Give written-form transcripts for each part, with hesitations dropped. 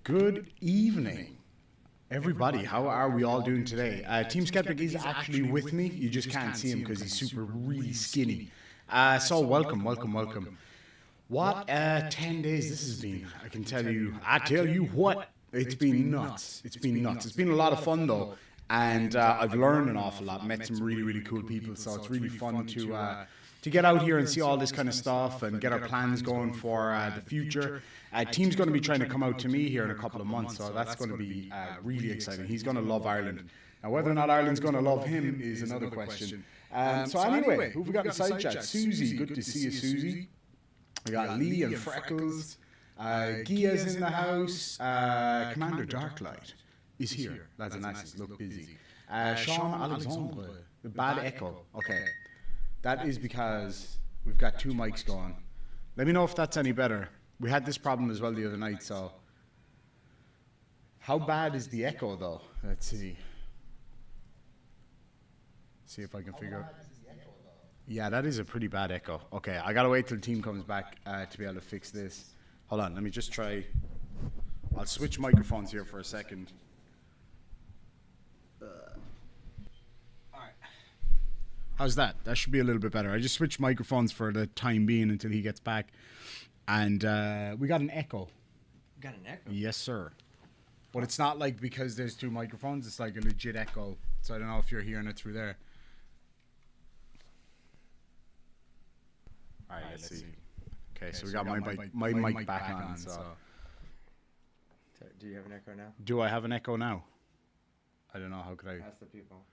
Good evening, everybody. How are we all doing today? Team Skeptic is actually with me. You just can't see him because he's really skinny. So welcome. What 10 days this has been. I can tell you. I tell you what, it's been nuts. It's been a lot of fun though, and I've learned an awful lot. Met some really cool people. So it's really fun to get out here and see all this kind of stuff and get our plans going for the future. Team's going to be trying to come out to me here in a couple of months, so that's going to be really exciting. He's going to love Ireland. Now, whether or not Ireland's going to love him is another question. So anyway, who have we got in side chat? Susie, good to see you, Susie. We got Lee and Freckles. Gia's in the house. Commander Darklight is here. Lads and lasses, look busy. Sean Alexandre, the bad echo. Okay. That is because we've got two mics going. Let me know if that's any better. We had this problem as well the other night, so. How bad is the echo, though? Let's see. See if I can figure out. Yeah, that is a pretty bad echo. Okay, I gotta wait till the team comes back to be able to fix this. Hold on, let me just try. I'll switch microphones here for a second. How's that? That should be a little bit better. I just switched microphones for the time being until he gets back. And we got an echo. You got an echo? Yes, sir. But it's not like because there's two microphones. It's like a legit echo. So I don't know if you're hearing it through there. All right, let's see. Okay, so we got my mic back on. So. Do you have an echo now? Do I have an echo now? I don't know. How could I? Ask the people.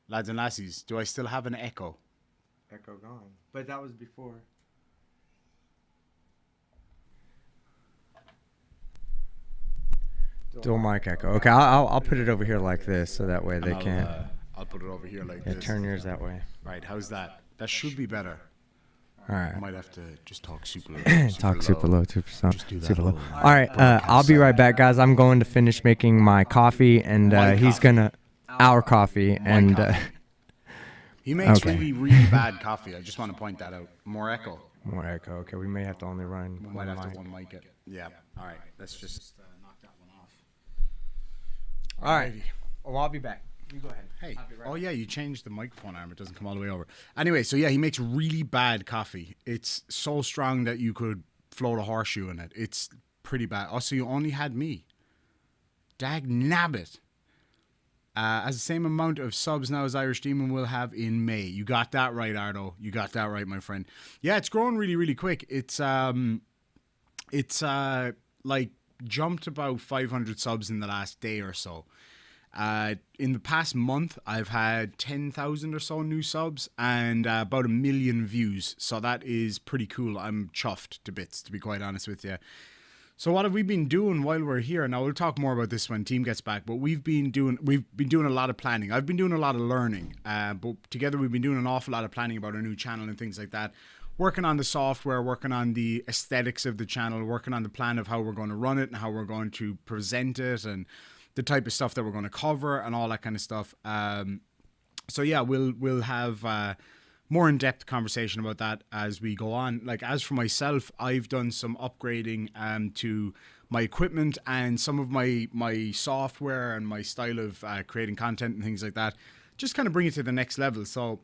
Lads and lassies, do I still have an echo? Echo gone. But that was before. Dual mic echo. Okay, I'll put it over here like this, so that way they can't. I'll put it over here like this. Turn yours that way. Right, how's that? That should be better. All right. I might have to just talk super low. Talk super low, 2%. Just do that super low. little, All right, I'll be right back, guys. I'm going to finish making my coffee, and he's gonna our coffee, and he makes really bad coffee. I just want to point that out. More echo. More echo. Okay, we may have to only run We might have to one mic it. Yeah. All right. Let's just knock that one off. All right. Well, I'll be back. You go ahead. Hey. Oh yeah, you changed the microphone arm. It doesn't come all the way over. Anyway, so yeah, he makes really bad coffee. It's so strong that you could float a horseshoe in it. It's pretty bad. Oh, so you only had me. Dag nabbit. As the same amount of subs now as Irish Demon will have in May. You got that right, Ardo. You got that right, my friend. Yeah, it's growing really quick. It's like jumped about 500 subs in the last day or so. In the past month, I've had 10,000 or so new subs and about 1 million views. So that is pretty cool. I'm chuffed to bits, to be quite honest with you. So what have we been doing while we're here? Now we'll talk more about this when team gets back. But we've been doing a lot of planning. I've been doing a lot of learning. But together we've been doing an awful lot of planning about our new channel and things like that. Working on the software, working on the aesthetics of the channel, working on the plan of how we're going to run it and how we're going to present it and the type of stuff that we're going to cover and all that kind of stuff. So yeah, we'll have more in-depth conversation about that as we go on. Like, as for myself, I've done some upgrading to my equipment and some of my software and my style of creating content and things like that. Just kind of bring it to the next level. So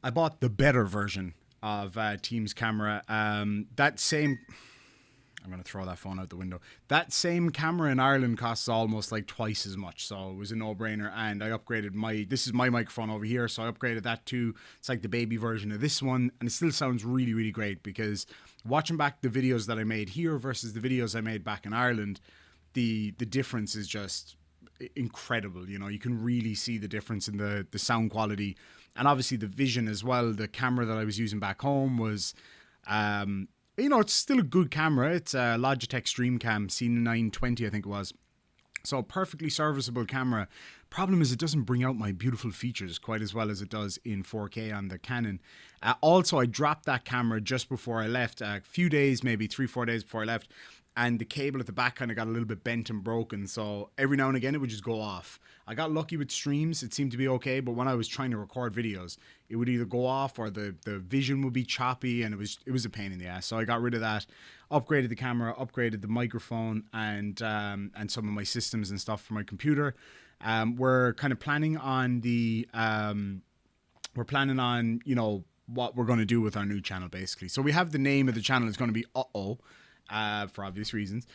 I bought the better version of Team's camera. I'm going to throw that phone out the window. That same camera in Ireland costs almost like twice as much. So it was a no-brainer. And I upgraded this is my microphone over here. So I upgraded that too. It's like the baby version of this one. And it still sounds really great because watching back the videos that I made here versus the videos I made back in Ireland, the difference is just incredible. You know, you can really see the difference in the sound quality and obviously the vision as well. The camera that I was using back home was, you know, it's still a good camera. It's a Logitech StreamCam C920, I think it was. So a perfectly serviceable camera. Problem is it doesn't bring out my beautiful features quite as well as it does in 4K on the Canon. Also, I dropped that camera just before I left, a few days, maybe 3-4 days before I left. and the cable at the back kind of got a little bit bent and broken. So every now and again, it would just go off. I got lucky with streams. It seemed to be okay. But when I was trying to record videos, it would either go off or the vision would be choppy, and it was a pain in the ass. So I got rid of that, upgraded the camera, upgraded the microphone, and some of my systems and stuff for my computer. We're kind of planning on what we're going to do with our new channel, basically. So we have the name of the channel is going to be for obvious reasons.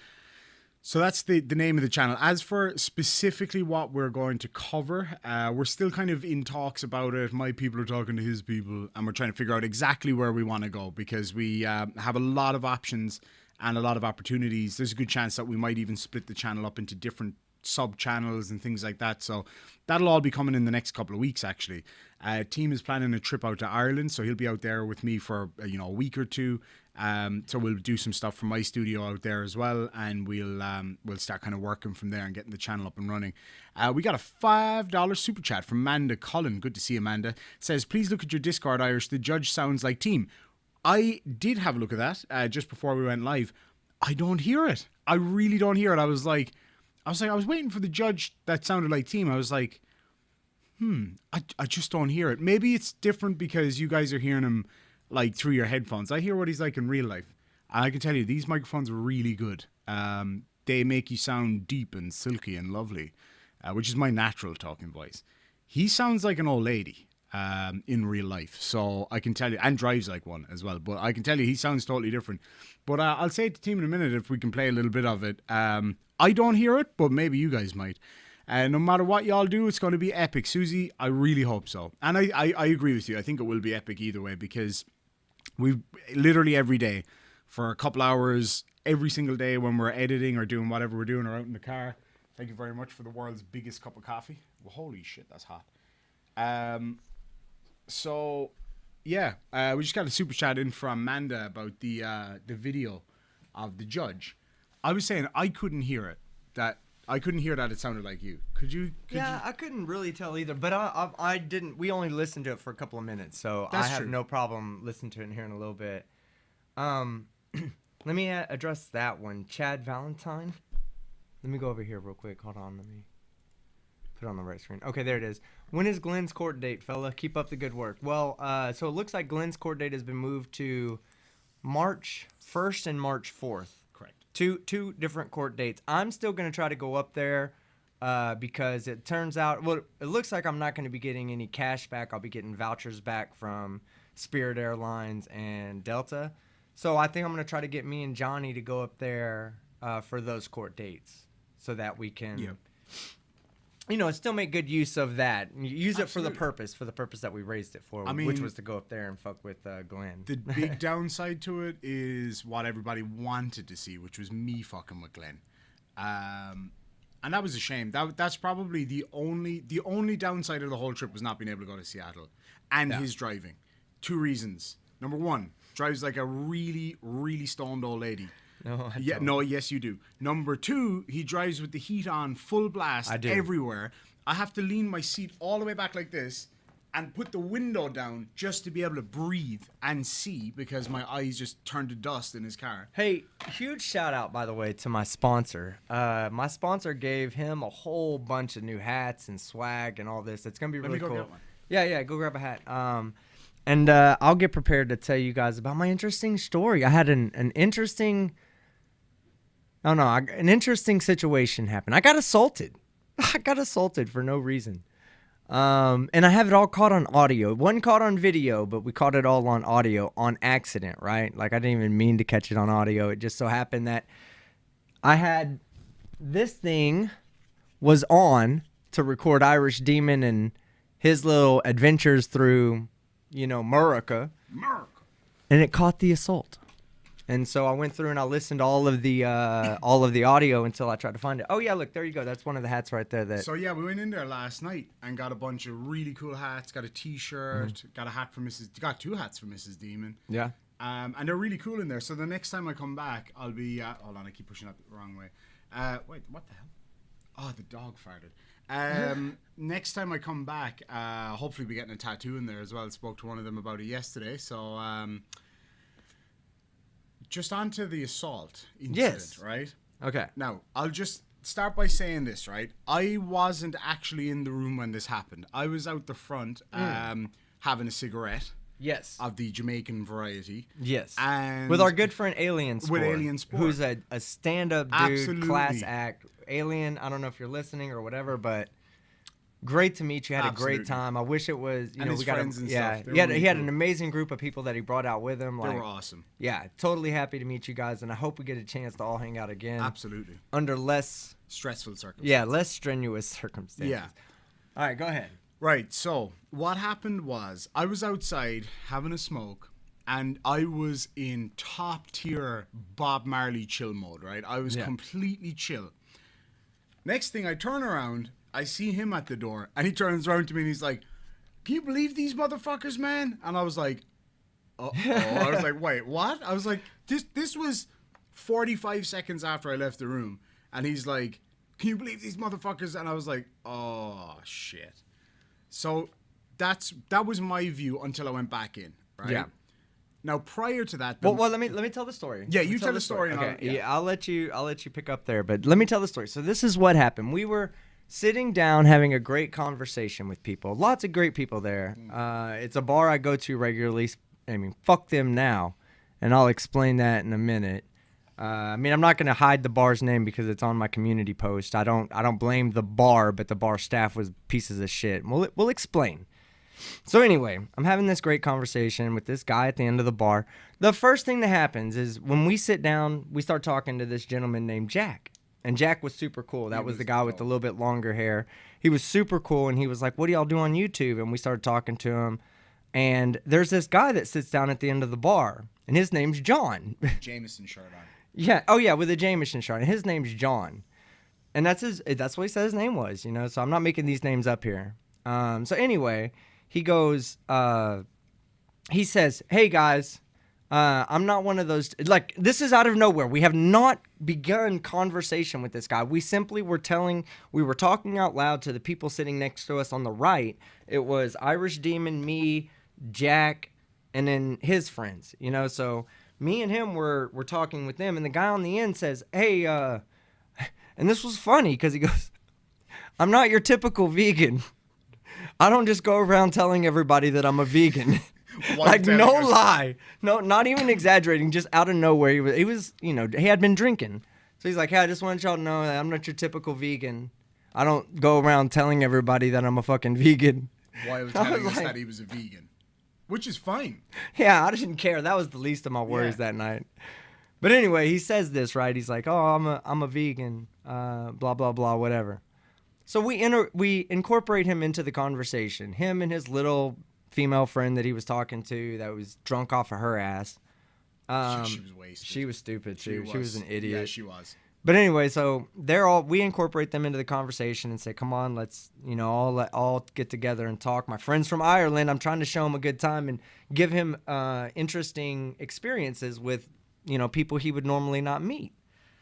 So that's the name of the channel. As for specifically what we're going to cover, we're still kind of in talks about it. My people are talking to his people, and we're trying to figure out exactly where we want to go, because we have a lot of options and a lot of opportunities. There's a good chance that we might even split the channel up into different sub-channels and things like that. So that'll all be coming in the next couple of weeks, actually. Team is planning a trip out to Ireland, so he'll be out there with me for a week or two. So we'll do some stuff from my studio out there as well, and we'll start kind of working from there and getting the channel up and running. We got a $5 super chat from Amanda Cullen. Good to see Amanda. Says, please look at your Discord, Irish. The judge sounds like Team. I did have a look at that just before we went live. I don't hear it. I really don't hear it. I was waiting for the judge that sounded like Team. I was like, I just don't hear it. Maybe it's different because you guys are hearing him like through your headphones. I hear what he's like in real life. I can tell you, these microphones are really good. They make you sound deep and silky and lovely, which is my natural talking voice. He sounds like an old lady in real life. So I can tell you, and drives like one as well. But I can tell you, he sounds totally different. But I'll say it to Team in a minute if we can play a little bit of it. I don't hear it, but maybe you guys might. No matter what y'all do, it's going to be epic. Susie, I really hope so. And I agree with you. I think it will be epic either way, because we've literally every day for a couple hours, every single day when we're editing or doing whatever we're doing or out in the car. Thank you very much for the world's biggest cup of coffee. Well, holy shit, that's hot. So, yeah, we just got a super chat in from Amanda about the video of the judge. I was saying I couldn't hear it. It sounded like you. Could you? I couldn't really tell either, but I didn't. We only listened to it for a couple of minutes, so That's I have true. no problem listening to it and hearing a little bit. Let me address that one. Chad Valentine. Let me go over here real quick. Hold on. Let me put it on the right screen. Okay, there it is. When is Glenn's court date, fella? Keep up the good work. Well, so it looks like Glenn's court date has been moved to March 1st and March 4th. Two different court dates. I'm still going to try to go up there because it turns out, well, it looks like I'm not going to be getting any cash back. I'll be getting vouchers back from Spirit Airlines and Delta. So I think I'm going to try to get me and Johnny to go up there for those court dates so that we can, still make good use of that. Use it for the purpose that we raised it for, which was to go up there and fuck with Glenn. The big downside to it is what everybody wanted to see, which was me fucking with Glenn. And that was a shame. That's probably the only downside of the whole trip was not being able to go to Seattle and his driving. 2 reasons. Number 1, drives like a really, really stoned old lady. No, I don't. No, yes, you do. Number 2, he drives with the heat on full blast everywhere. I have to lean my seat all the way back like this and put the window down just to be able to breathe and see, because my eyes just turn to dust in his car. Hey, huge shout out, by the way, to my sponsor. My sponsor gave him a whole bunch of new hats and swag and all this. It's going to be really cool. Get one. Yeah, go grab a hat. And I'll get prepared to tell you guys about my interesting story. I had an interesting situation happen. I got assaulted. For no reason. And I have it all caught on audio. It wasn't caught on video, but we caught it all on audio on accident, right? Like, I didn't even mean to catch it on audio. It just so happened that I had this thing was on to record Irish Demon and his little adventures through, America. And it caught the assault. And so I went through and I listened to all of the audio until I tried to find it. Oh yeah, look, there you go. That's one of the hats right there. So yeah, we went in there last night and got a bunch of really cool hats. Got a T-shirt, got a hat for got 2 hats for Mrs. Demon. Yeah. And they're really cool in there. So the next time I come back, I'll be. Hold on, I keep pushing that the wrong way. Wait, what the hell? Oh, the dog farted. Next time I come back, hopefully we'll be getting a tattoo in there as well. I spoke to one of them about it yesterday. So. just onto the assault incident, Yes. right? Okay. Now, I'll just start by saying this, right? I wasn't actually in the room when this happened. I was out the front having a cigarette Yes. of the Jamaican variety. Yes. And With our good friend Alien Sport. With Alien Sport. Who's a stand-up dude, Absolutely. class act. Alien, I don't know if you're listening or whatever, but great to meet you. Had Absolutely. a great time. I wish it was, And his we got friends and yeah. stuff. They He had, were he really had cool. an amazing group of people that he brought out with him. They Like, were awesome. yeah, totally happy to meet you guys, and I hope we get a chance to all hang out again. Absolutely. Under less, Stressful circumstances. yeah, less strenuous circumstances. Yeah. All right, go ahead. Right, so what happened was I was outside having a smoke and I was in top tier Bob Marley chill mode, right? I was Yeah. completely chill. Next thing I turn around, I see him at the door and he turns around to me and he's like, "Can you believe these motherfuckers, man?" And I was like, "Uh-oh." I was like, "Wait, what?" I was like, this was 45 seconds after I left the room and he's like, "Can you believe these motherfuckers?" And I was like, "Oh, shit." So that was my view until I went back in, right? Yeah. Now prior to that, Well, let me tell the story. Yeah, Let me you tell the story and Okay, I'll- yeah. I'll let you pick up there, but let me tell the story. So this is what happened. We were sitting down having a great conversation with people. Lots of great people there. It's a bar I go to regularly. I mean, fuck them now, and I'll explain that in a minute. I'm not going to hide the bar's name because it's on my community post. I don't blame the bar, but the bar staff was pieces of shit. We'll explain. So anyway, I'm having this great conversation with this guy at the end of the bar. The first thing that happens is when we sit down, we start talking to this gentleman named Jack. And Jack was super cool. That was the guy with the little bit longer hair. He was super cool, and he was like, "What do y'all do on YouTube?" And we started talking to him. And there's this guy that sits down at the end of the bar, and his name's John. Jameson shirt on. Yeah. Oh, yeah, with a Jameson shirt. And his name's John. And that's what he said his name was, so I'm not making these names up here. So anyway, he goes, he says, "Hey, guys, I'm not one of those, like, this is out of nowhere. We have not begun conversation with this guy. We simply were talking out loud to the people sitting next to us on the right. It was Irish Demon, me, Jack, and then his friends, so me and him were talking with them, and the guy on the end says, "Hey, and this was funny because he goes, "I'm not your typical vegan. I don't just go around telling everybody that I'm a vegan." Like, no lie. No, not even exaggerating, just out of nowhere. He was, he had been drinking. So he's like, "Hey, I just want y'all to know that I'm not your typical vegan. I don't go around telling everybody that I'm a fucking vegan." While telling us that he was a vegan. Which is fine. Yeah, I didn't care. That was the least of my worries that night. But anyway, he says this, right? He's like, "Oh, I'm a vegan, blah, blah, blah, whatever." So we incorporate him into the conversation. Him and his little female friend that he was talking to that was drunk off of her ass. She was wasted. She was stupid, too. She was an idiot. Yeah, she was. But anyway, so we incorporate them into the conversation and say, "Come on, let's, all get together and talk." My friend's from Ireland. I'm trying to show him a good time and give him interesting experiences with, people he would normally not meet.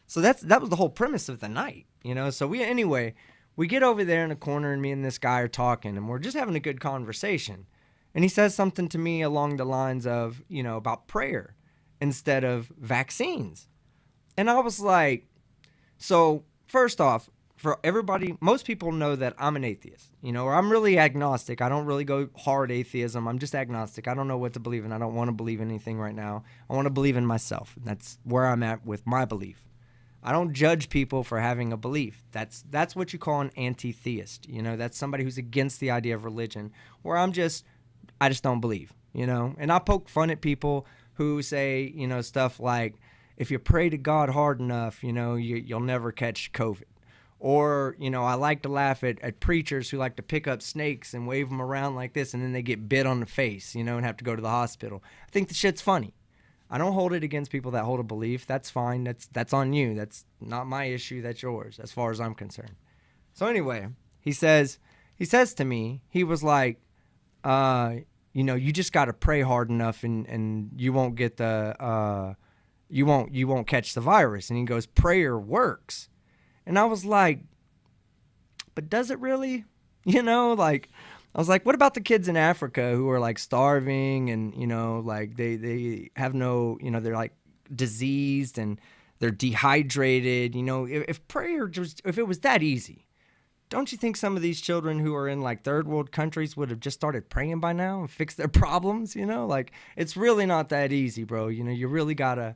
So that was the whole premise of the night, So we get over there in a corner and me and this guy are talking and we're just having a good conversation. And he says something to me along the lines of, about prayer instead of vaccines. And I was like, so first off, for everybody, most people know that I'm an atheist, or I'm really agnostic. I don't really go hard atheism. I'm just agnostic. I don't know what to believe in. I don't want to believe in anything right now. I want to believe in myself. That's where I'm at with my belief. I don't judge people for having a belief. That's what you call an anti-theist. That's somebody who's against the idea of religion, where I just don't believe, And I poke fun at people who say, stuff like, if you pray to God hard enough, you'll never catch COVID. Or, I like to laugh at preachers who like to pick up snakes and wave them around like this and then they get bit on the face, and have to go to the hospital. I think the shit's funny. I don't hold it against people that hold a belief. That's fine. That's on you. That's not my issue. That's yours, as far as I'm concerned. So anyway, he says to me, he was like, you just got to pray hard enough and you won't get you won't catch the virus. And he goes, prayer works. And I was like, but does it really? I was like, what about the kids in Africa who are like starving and, like they have no, they're like diseased and they're dehydrated. You know, if it was that easy, don't you think some of these children who are in like third world countries would have just started praying by now and fixed their problems? You know, like it's really not that easy, bro. You know, you really gotta,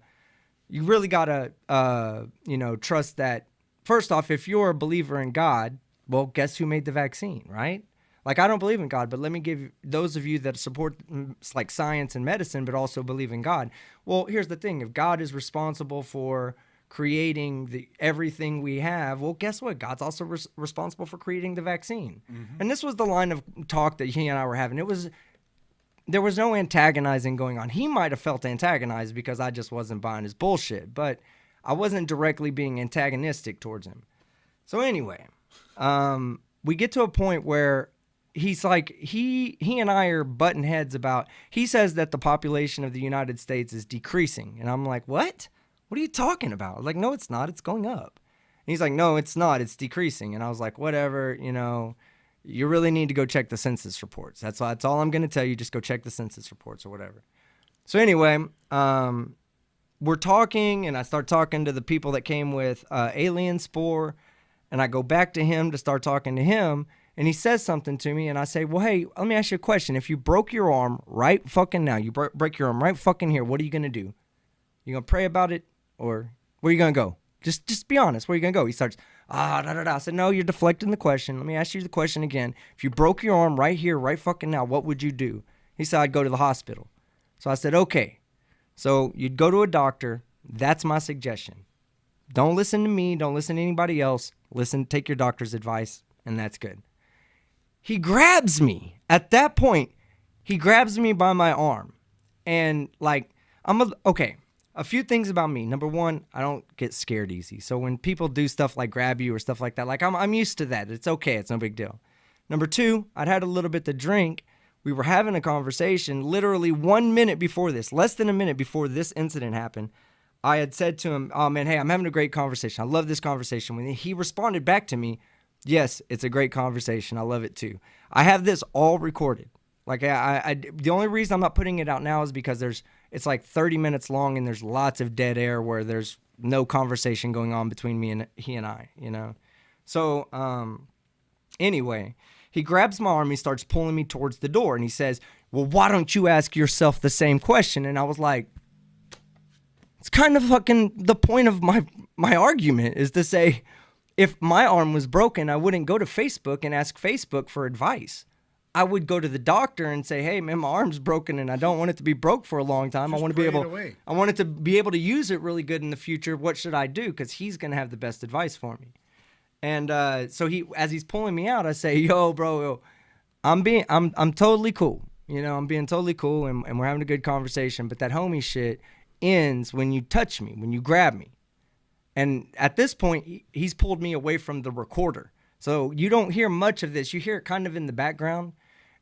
you know, trust that. First off, if you're a believer in God, well, guess who made the vaccine, right? Like, I don't believe in God, but let me give those of you that support like science and medicine, but also believe in God. Well, here's the thing. If God is responsible for creating everything we have, well, guess what? God's also responsible for creating the vaccine. Mm-hmm. And this was the line of talk that he and I were having. There was no antagonizing going on. He might have felt antagonized because I just wasn't buying his bullshit, but I wasn't directly being antagonistic towards him. So anyway, we get to a point where he's like, he and I are butting heads about, he says that the population of the United States is decreasing. And I'm like, what? What are you talking about? I'm like, no, it's not. It's going up. And he's like, no, it's not. It's decreasing. And I was like, whatever, you know, you really need to go check the census reports. That's all I'm going to tell you. Just go check the census reports or whatever. So anyway, we're talking, and I start talking to the people that came with Alien Spore, and I go back to him to start talking to him, and he says something to me, and I say, well, hey, let me ask you a question. If you broke your arm right fucking now, you break your arm right fucking here, what are you going to do? You going to pray about it, or where are you going to go? Just be honest. Where are you going to go? He starts, I said, no, you're deflecting the question. Let me ask you the question again. If you broke your arm right here, right fucking now, what would you do? He said, I'd go to the hospital. So I said, okay. So you'd go to a doctor. That's my suggestion. Don't listen to me. Don't listen to anybody else. Take your doctor's advice, and that's good. He grabs me. At that point, he grabs me by my arm. And, like, okay, a few things about me. Number one, I don't get scared easy. So when people do stuff like grab you or stuff like that, like, I'm used to that. It's okay. It's no big deal. Number two, I'd had a little bit to drink. We were having a conversation literally 1 minute before this, less than a minute before this incident happened. I had said to him, oh, man, hey, I'm having a great conversation. I love this conversation. When he responded back to me, yes, it's a great conversation. I love it too. I have this all recorded. Like, the only reason I'm not putting it out now is because it's like 30 minutes long and there's lots of dead air where there's no conversation going on between me and he and I, you know? So, anyway, he grabs my arm, he starts pulling me towards the door, and he says, well, why don't you ask yourself the same question? And I was like, it's kind of fucking the point of my argument is to say, if my arm was broken, I wouldn't go to Facebook and ask Facebook for advice. I would go to the doctor and say, hey, man, my arm's broken and I don't want it to be broke for a long time. I want it to be able to use it really good in the future. What should I do? Because he's going to have the best advice for me. And so as he's pulling me out, I say, yo, bro, I'm totally cool. You know, I'm being totally cool and we're having a good conversation. But that homie shit ends when you touch me, when you grab me. And at this point, he's pulled me away from the recorder. So you don't hear much of this. You hear it kind of in the background.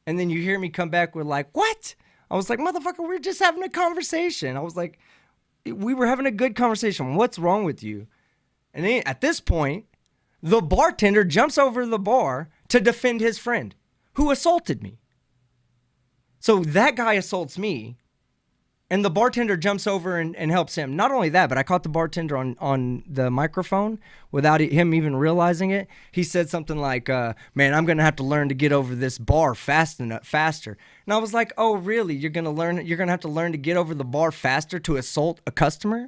And then you hear me come back with like, what? I was like, motherfucker, we're just having a conversation. I was like, we were having a good conversation. What's wrong with you? And then at this point, the bartender jumps over the bar to defend his friend who assaulted me. So that guy assaults me. And the bartender jumps over and helps him. Not only that, but I caught the bartender on the microphone without him even realizing it. He said something like, man, I'm going to have to learn to get over this bar faster. And I was like, oh, really? You're going to have to learn to get over the bar faster to assault a customer?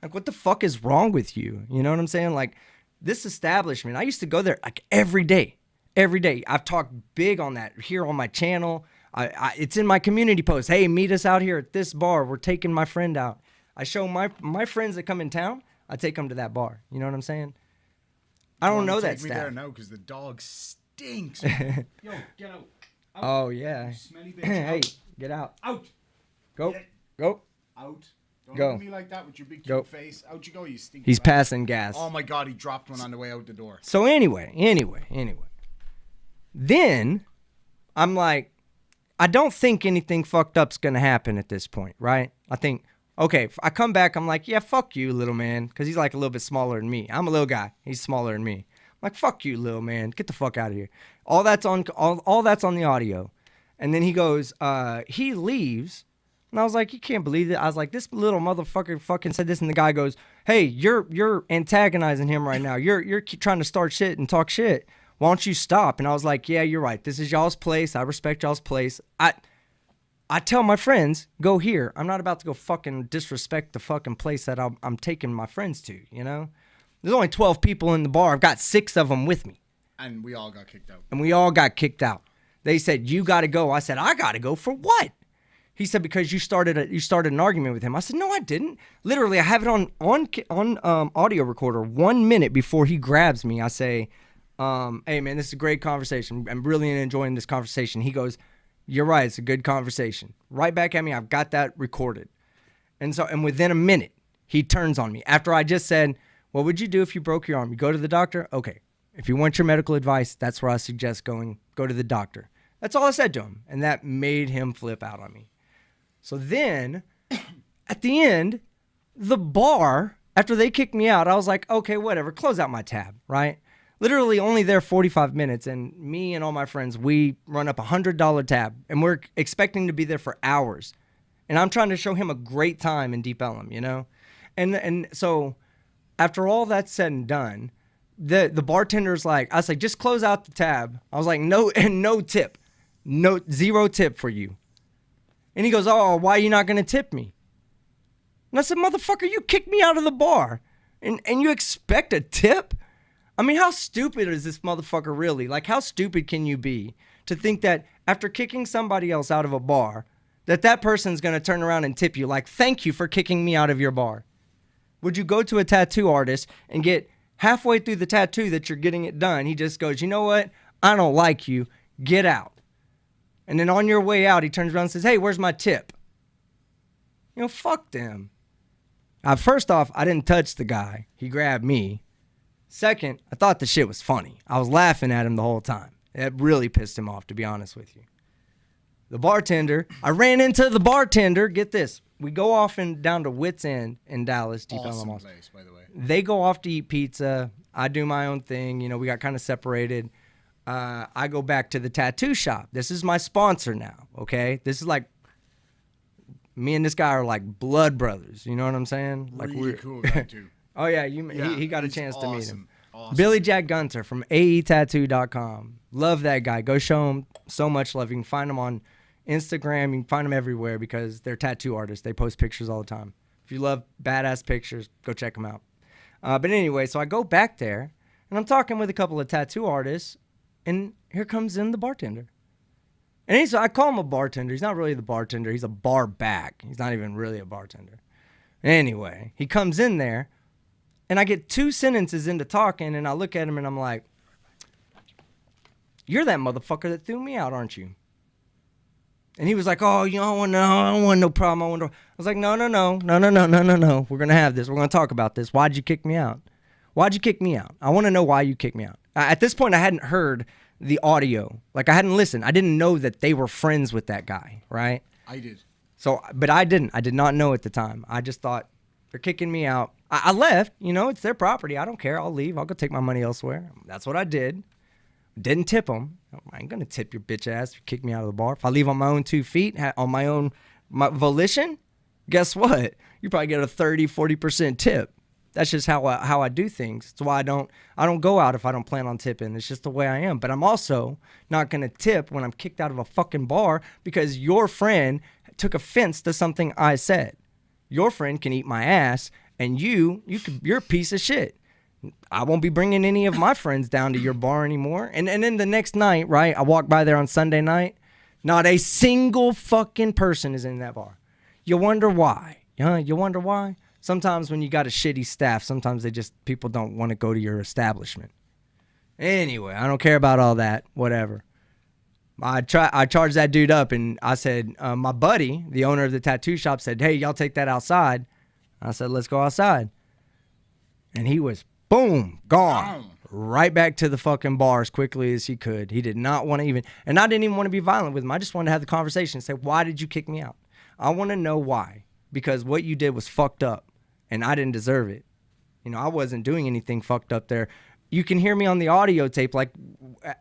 Like, what the fuck is wrong with you? You know what I'm saying? Like, this establishment, I used to go there like every day. I've talked big on that here on my channel. It's in my community post. Hey, meet us out here at this bar. We're taking my friend out. I show my friends that come in town, I take them to that bar. You know what I'm saying? I don't know that staff. Take me there now because the dog stinks. Yo, get out. Oh, yeah. You smelly bitch. Hey, get out. Out. Go. Out. Don't go. look at me like that with your big cute face. Out you go, you stink. He's passing gas. Oh, my God. He dropped one on the way out the door. So anyway. Then I'm like, I don't think anything fucked up's going to happen at this point, right? I think, okay, if I come back, I'm like, yeah, fuck you, little man, because he's like a little bit smaller than me. I'm a little guy. He's smaller than me. I'm like, fuck you, little man. Get the fuck out of here. All that's on the audio. And then he goes, he leaves. And I was like, you can't believe it. I was like, this little motherfucker fucking said this. And the guy goes, hey, you're antagonizing him right now. You're trying to start shit and talk shit. Why don't you stop? And I was like, yeah, you're right. This is y'all's place. I respect y'all's place. I tell my friends, go here. I'm not about to go fucking disrespect the fucking place that I'm taking my friends to, you know? There's only 12 people in the bar. I've got 6 of them with me. And we all got kicked out. They said, you got to go. I said, I got to go for what? He said, because you started an argument with him. I said, no, I didn't. Literally, I have it on audio recorder 1 minute before he grabs me. I say, hey, man, this is a great conversation. I'm really enjoying this conversation. He goes, you're right. It's a good conversation. Right back at me. I've got that recorded. And within a minute, he turns on me. After I just said, what would you do if you broke your arm? You go to the doctor? Okay. If you want your medical advice, that's where I suggest going. Go to the doctor. That's all I said to him. And that made him flip out on me. So then, at the end, the bar, after they kicked me out, I was like, okay, whatever, close out my tab, right? Literally only there 45 minutes, and me and all my friends, we run up $100 tab, and we're expecting to be there for hours. And I'm trying to show him a great time in Deep Ellum, you know? And so, after all that's said and done, the bartender's like, I was like, just close out the tab. I was like, no, and no tip. No, 0 tip for you. And he goes, oh, why are you not going to tip me? And I said, motherfucker, you kicked me out of the bar. And you expect a tip? I mean, how stupid is this motherfucker really? Like, how stupid can you be to think that after kicking somebody else out of a bar, that person's going to turn around and tip you like, thank you for kicking me out of your bar? Would you go to a tattoo artist and get halfway through the tattoo that you're getting it done? He just goes, you know what? I don't like you. Get out. And then on your way out, he turns around and says, hey, where's my tip? You know, fuck them. First off, I didn't touch the guy. He grabbed me. Second, I thought the shit was funny. I was laughing at him the whole time. It really pissed him off, to be honest with you. The bartender, I ran into the bartender. Get this. We go off down to Wits End in Dallas. Deep awesome place, by the way. They go off to eat pizza. I do my own thing. You know, we got kind of separated. I go back to the tattoo shop. This is my sponsor now, okay? This is like, me and this guy are like blood brothers. You know what I'm saying? Like really cool guy, too. Oh, yeah, he got a chance to meet him. Awesome. Billy Jack Gunter from aetattoo.com. Love that guy. Go show him so much love. You can find him on Instagram. You can find them everywhere because they're tattoo artists. They post pictures all the time. If you love badass pictures, go check them out. But anyway, so I go back there, and I'm talking with a couple of tattoo artists, and here comes in the bartender. And I call him a bartender. He's not really the bartender. He's a bar back. He's not even really a bartender. Anyway, he comes in there, and I get 2 sentences into talking, and I look at him, and I'm like, you're that motherfucker that threw me out, aren't you? And he was like, oh, you know, I don't want no problem. I was like, no. We're going to have this. We're going to talk about this. Why'd you kick me out? Why'd you kick me out? I want to know why you kicked me out. At this point, I hadn't heard the audio. Like, I hadn't listened. I didn't know that they were friends with that guy, right? I did. But I didn't. I did not know at the time. I just thought, they're kicking me out. I left. You know, it's their property. I don't care. I'll leave. I'll go take my money elsewhere. That's what I did. Didn't tip them. I ain't going to tip your bitch ass if you kick me out of the bar. If I leave on my own 2 feet, on my volition, guess what? You probably get a 30-40% tip. That's just how I do things. That's why I don't go out if I don't plan on tipping. It's just the way I am. But I'm also not going to tip when I'm kicked out of a fucking bar because your friend took offense to something I said. Your friend can eat my ass, and you're a piece of shit. I won't be bringing any of my friends down to your bar anymore. And then the next night, right, I walk by there on Sunday night. Not a single fucking person is in that bar. You wonder why. You wonder why? Sometimes when you got a shitty staff, sometimes people don't want to go to your establishment. Anyway, I don't care about all that. Whatever. I charged that dude up, and I said, my buddy, the owner of the tattoo shop, said, hey, y'all take that outside. I said, let's go outside. And he was, boom, gone. Right back to the fucking bar as quickly as he could. He did not want to even, and I didn't even want to be violent with him. I just wanted to have the conversation and say, why did you kick me out? I want to know why. Because what you did was fucked up, and I didn't deserve it. You know, I wasn't doing anything fucked up there. You can hear me on the audio tape. Like,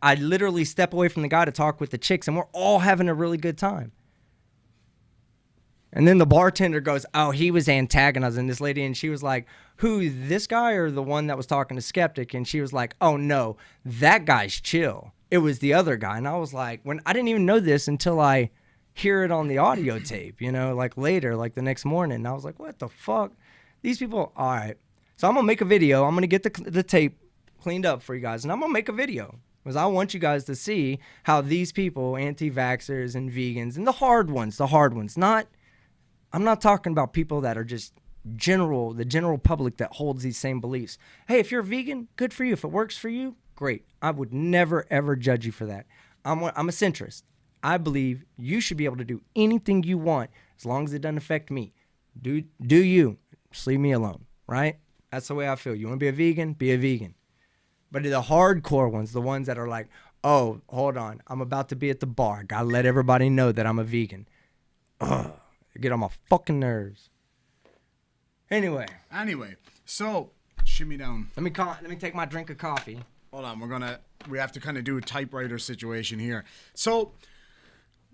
I literally step away from the guy to talk with the chicks, and we're all having a really good time. And then the bartender goes, oh, he was antagonizing this lady. And she was like, who, this guy or the one that was talking to Skeptic? And she was like, oh, no, that guy's chill. It was the other guy. And I was like, when I didn't even know this until I hear it on the audio tape, you know, like later, like the next morning. And I was like, what the fuck? These people, all right. So I'm going to make a video. I'm going to get the tape cleaned up for you guys. And I'm going to make a video. Because I want you guys to see how these people, anti-vaxxers and vegans, and the hard ones, I'm not talking about people that are just the general public that holds these same beliefs. Hey, if you're a vegan, good for you. If it works for you, great. I would never, ever judge you for that. I'm a centrist. I believe you should be able to do anything you want as long as it doesn't affect me. Do you. Just leave me alone, right? That's the way I feel. You want to be a vegan? Be a vegan. But the hardcore ones, the ones that are like, oh, hold on, I'm about to be at the bar. Gotta let everybody know that I'm a vegan. Ugh, get on my fucking nerves. Anyway, so shimmy down. Let me take my drink of coffee. Hold on, we have to kind of do a typewriter situation here. So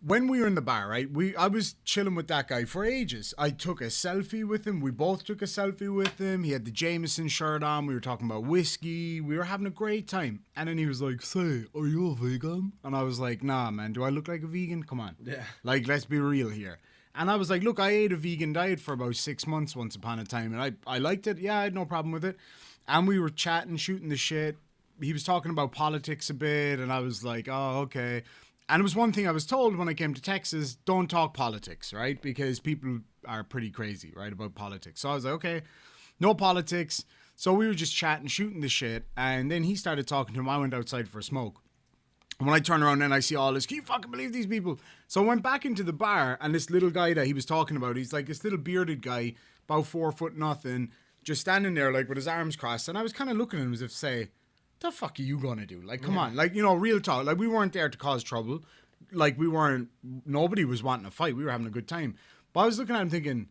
when we were in the bar, right, I was chilling with that guy for ages. I took a selfie with him. We both took a selfie with him. He had the Jameson shirt on. We were talking about whiskey. We were having a great time. And then he was like, say, are you a vegan? And I was like, nah, man, do I look like a vegan? Come on. Yeah. Like, let's be real here. And I was like, look, I ate a vegan diet for about 6 months once upon a time. And I liked it. Yeah, I had no problem with it. And we were chatting, shooting the shit. He was talking about politics a bit. And I was like, oh, okay. And it was one thing I was told when I came to Texas, don't talk politics, right? Because people are pretty crazy, right, about politics. So I was like, okay, no politics. So we were just chatting, shooting the shit. And then he started talking to him. I went outside for a smoke. And when I turn around and I see all this, can you fucking believe these people? So I went back into the bar, and this little guy that he was talking about, he's like this little bearded guy, about 4 foot nothing, just standing there like with his arms crossed. And I was kind of looking at him as if to say, the fuck are you gonna do? Like, come on. Like, you know, real talk. Like, we weren't there to cause trouble. Like, nobody was wanting to fight. We were having a good time. But I was looking at him thinking,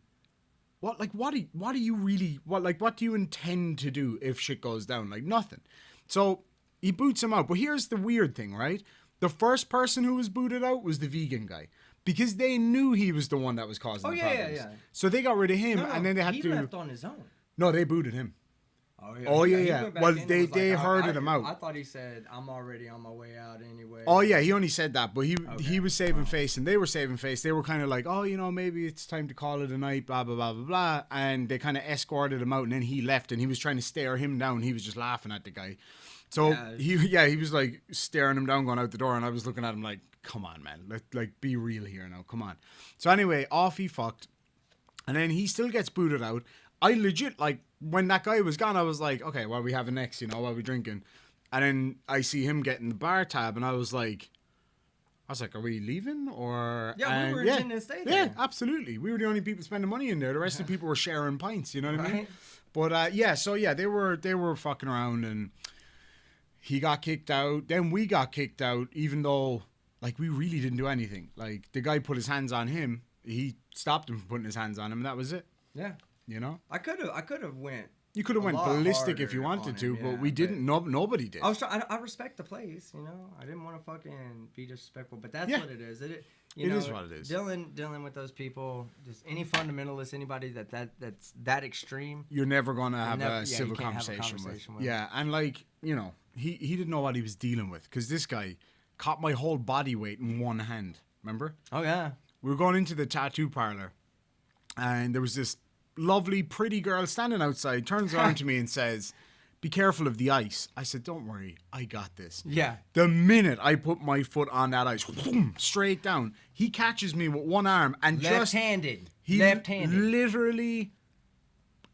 what do you intend to do if shit goes down? Like, nothing. So he boots him out. But here's the weird thing, right? The first person who was booted out was the vegan guy. Because they knew he was the one that was causing the problems. Yeah. So they got rid of him, and then they had he left on his own. No, they booted him. Oh yeah. Yeah. Well, they herded him out. I thought he said, "I'm already on my way out anyway." Oh yeah, he only said that, but he was saving face, and they were saving face. They were kind of like, "Oh, you know, maybe it's time to call it a night." Blah blah blah blah blah, and they kind of escorted him out, and then he left, and he was trying to stare him down. He was just laughing at the guy. So he was like staring him down, going out the door, and I was looking at him like, "Come on, man, like be real here now, come on." So anyway, off he fucked, and then he still gets booted out. I legit, like, when that guy was gone, I was like, okay, what are we having next, you know, what are we drinking? And then I see him getting the bar tab, and I was like, are we leaving? Or we were intending to stay there. Yeah, absolutely. We were the only people spending money in there. The rest of the people were sharing pints, you know what I mean? But, they were fucking around, and he got kicked out. Then we got kicked out, even though, like, we really didn't do anything. Like, the guy put his hands on him. He stopped him from putting his hands on him, and that was it. Yeah. You know, I could have went. You could have went ballistic if you wanted to, but we didn't. Nobody did. I respect the place, you know. I didn't want to fucking be disrespectful, but that's what it is. It is what it is. Dealing with those people, just any fundamentalist, anybody that's that extreme, you're never gonna have a civil conversation with. Yeah, and like, you know, he didn't know what he was dealing with, because this guy caught my whole body weight in one hand. Remember? Oh yeah. We were going into the tattoo parlor, and there was this lovely, pretty girl standing outside, turns around to me and says, be careful of the ice. I said, don't worry, I got this. Yeah. The minute I put my foot on that ice, whoom, straight down, he catches me with one arm and left-handed. He literally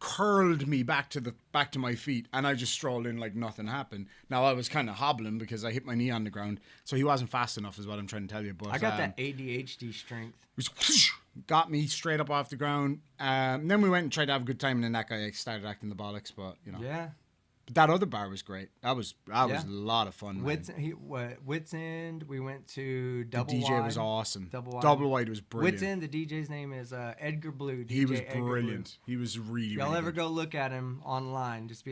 curled me back to my feet, and I just strolled in like nothing happened. Now I was kind of hobbling because I hit my knee on the ground, so he wasn't fast enough, is what I'm trying to tell you. But I got that ADHD strength. Got me straight up off the ground. Then we went and tried to have a good time, and then that guy started acting the bollocks. But you know, yeah. But that other bar was great. That was a lot of fun. Wits End. We went to Double Wide. The DJ was awesome. Double Wide was brilliant. Wits End. The DJ's name is Edgar Blue. He was brilliant. He was really. Y'all ever go look at him online? Just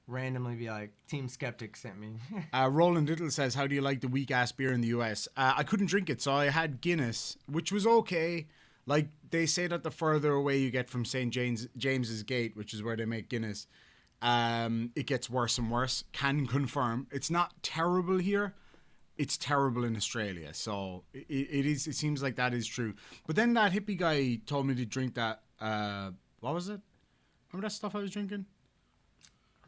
randomly be like, Team Skeptic sent me. Roland Little says, how do you like the weak ass beer in the US? I couldn't drink it, so I had Guinness, which was okay. Like, they say that the further away you get from St. James's Gate, which is where they make Guinness, it gets worse and worse. Can confirm. It's not terrible here. It's terrible in Australia. So it is. It seems like that is true. But then that hippie guy told me to drink that. What was it? Remember that stuff I was drinking?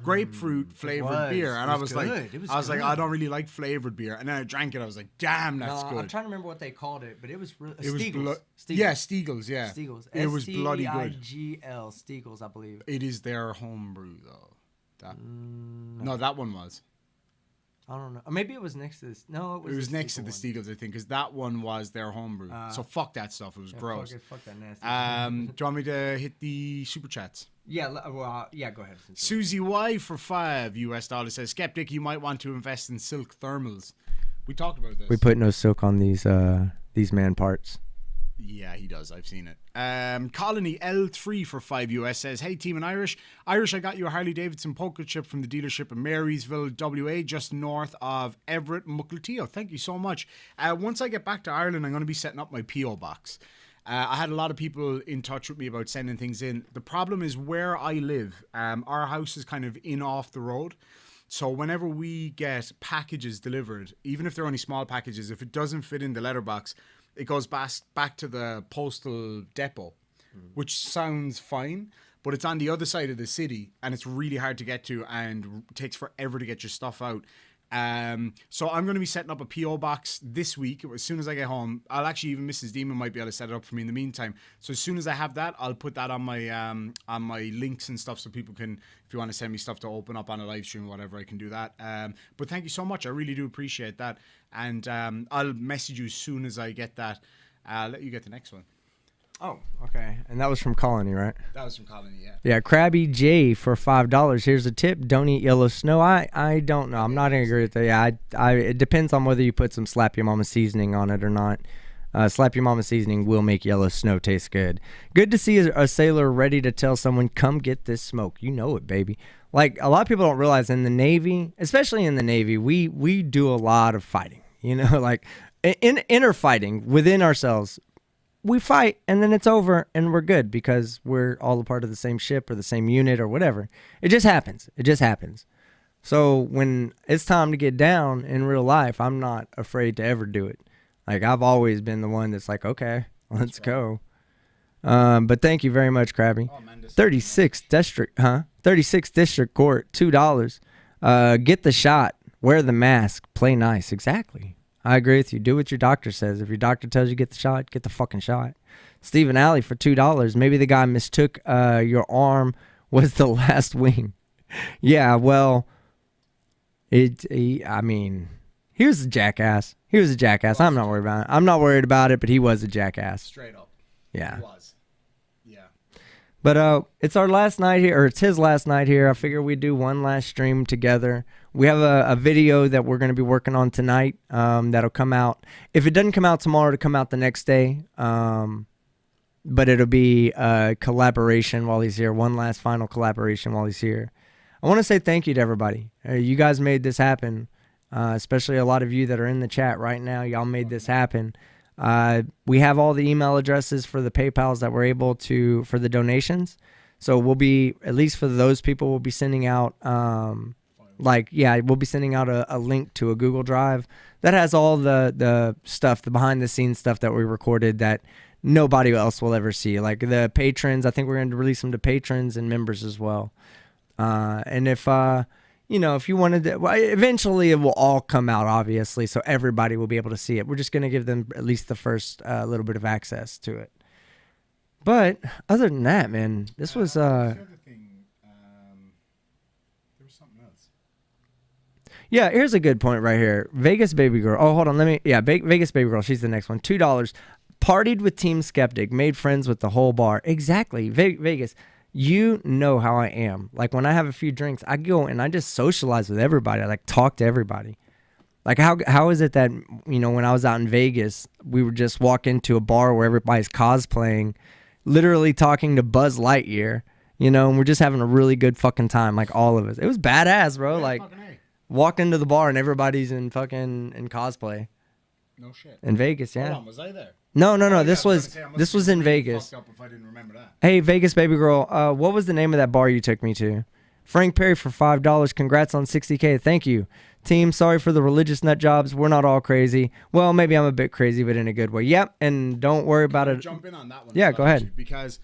Grapefruit flavored beer, and I was like, I don't really like flavored beer. And then I drank it. I was like, damn, that's good. I'm trying to remember what they called it, but it was Stiegels. Stiegels. Yeah. Stiegels. It was bloody good. Stiegl. Stiegels, I believe. It is their homebrew though. No, that one was. I don't know. Maybe it was next to this. No, it was next to the Stiegels, I think, because that one was their homebrew. So fuck that stuff. It was gross. Fuck that nasty. Do you want me to hit the super chats? Yeah, go ahead. Susie Y for $5 says, Skeptic, you might want to invest in silk thermals. We talked about this. We put no silk on these man parts. Yeah, he does. I've seen it. Colony L3 for $5 says, hey, Team and Irish. Irish, I got you a Harley Davidson poker chip from the dealership in Marysville, WA, just north of Everett, Mukilteo. Thank you so much. Once I get back to Ireland, I'm going to be setting up my P.O. box. I had a lot of people in touch with me about sending things in. The problem is where I live, our house is kind of in off the road. So whenever we get packages delivered, even if they're only small packages, if it doesn't fit in the letterbox, it goes back to the postal depot, which sounds fine, but it's on the other side of the city and it's really hard to get to and takes forever to get your stuff out. So I'm going to be setting up a P.O. box this week. As soon as I get home, I'll actually, even Mrs. Demon might be able to set it up for me in the meantime. So as soon as I have that, I'll put that on my links and stuff so people can, if you want to send me stuff to open up on a live stream or whatever, I can do that. But thank you so much. I really do appreciate that. And I'll message you as soon as I get that. I'll let you get the next one. Oh, okay. And that was from Colony, right? That was from Colony, yeah. Yeah, Krabby J for $5. Here's a tip. Don't eat yellow snow. I don't know. I'm not going to agree with that. Yeah, it depends on whether you put some Slap Your Mama seasoning on it or not. Slap Your Mama seasoning will make yellow snow taste good. Good to see a sailor ready to tell someone, come get this smoke. You know it, baby. Like, a lot of people don't realize in the Navy, especially in the Navy, we do a lot of fighting. You know, like inner fighting within ourselves. We fight and then it's over and we're good because we're all a part of the same ship or the same unit or whatever. It just happens. So when it's time to get down in real life, I'm not afraid to ever do it. Like, I've always been the one that's like, okay, let's go. But thank you very much, Krabby. 36th District Court, $2. Get the shot. Wear the mask. Play nice. Exactly. I agree with you. Do what your doctor says. If your doctor tells you get the shot, get the fucking shot. Stephen Alley for $2. Maybe the guy mistook your arm was the last wing. Yeah, well, he was a jackass. I'm not worried about it. I'm not worried about it, but he was a jackass. Straight up. Yeah. He was. Yeah. But it's our last night here, or it's his last night here. I figure we'd do one last stream together. We have a video that we're going to be working on tonight that'll come out. If it doesn't come out tomorrow, it'll come out the next day. But it'll be a collaboration while he's here. One last final collaboration while he's here. I want to say thank you to everybody. You guys made this happen, especially a lot of you that are in the chat right now. Y'all made this happen. We have all the email addresses for the PayPals that we're able to, for the donations. So we'll be, at least for those people, we'll be sending out... we'll be sending out a link to a Google Drive that has all the stuff, the behind the scenes stuff that we recorded that nobody else will ever see. Like the patrons, I think we're going to release them to patrons and members as well. And if you wanted to, well, eventually it will all come out, obviously, so everybody will be able to see it. We're just going to give them at least the first little bit of access to it. But other than that, man, this was... Yeah, here's a good point right here. Vegas Baby Girl. Oh, hold on. Vegas Baby Girl. She's the next one. $2. Partied with Team Skeptic. Made friends with the whole bar. Exactly. Vegas, you know how I am. Like, when I have a few drinks, I go and I just socialize with everybody. I, like, talk to everybody. Like, how is it that, when I was out in Vegas, we would just walk into a bar where everybody's cosplaying, literally talking to Buzz Lightyear, and we're just having a really good fucking time, like, all of us. It was badass, bro. Like... Walked into the bar and everybody's in cosplay. No shit. In Vegas, yeah. Hold on, was I there? No. Oh, This yeah, I was gonna say, I must this be was in really Vegas. fucked up if I didn't remember that. Hey, Vegas baby girl. What was the name of that bar you took me to? Frank Perry for $5. Congrats on 60K. Thank you. Team, sorry for the religious nut jobs. We're not all crazy. Well, maybe I'm a bit crazy, but in a good way. Yep, and don't worry about it. Jump in on that one. Yeah, go ahead. Because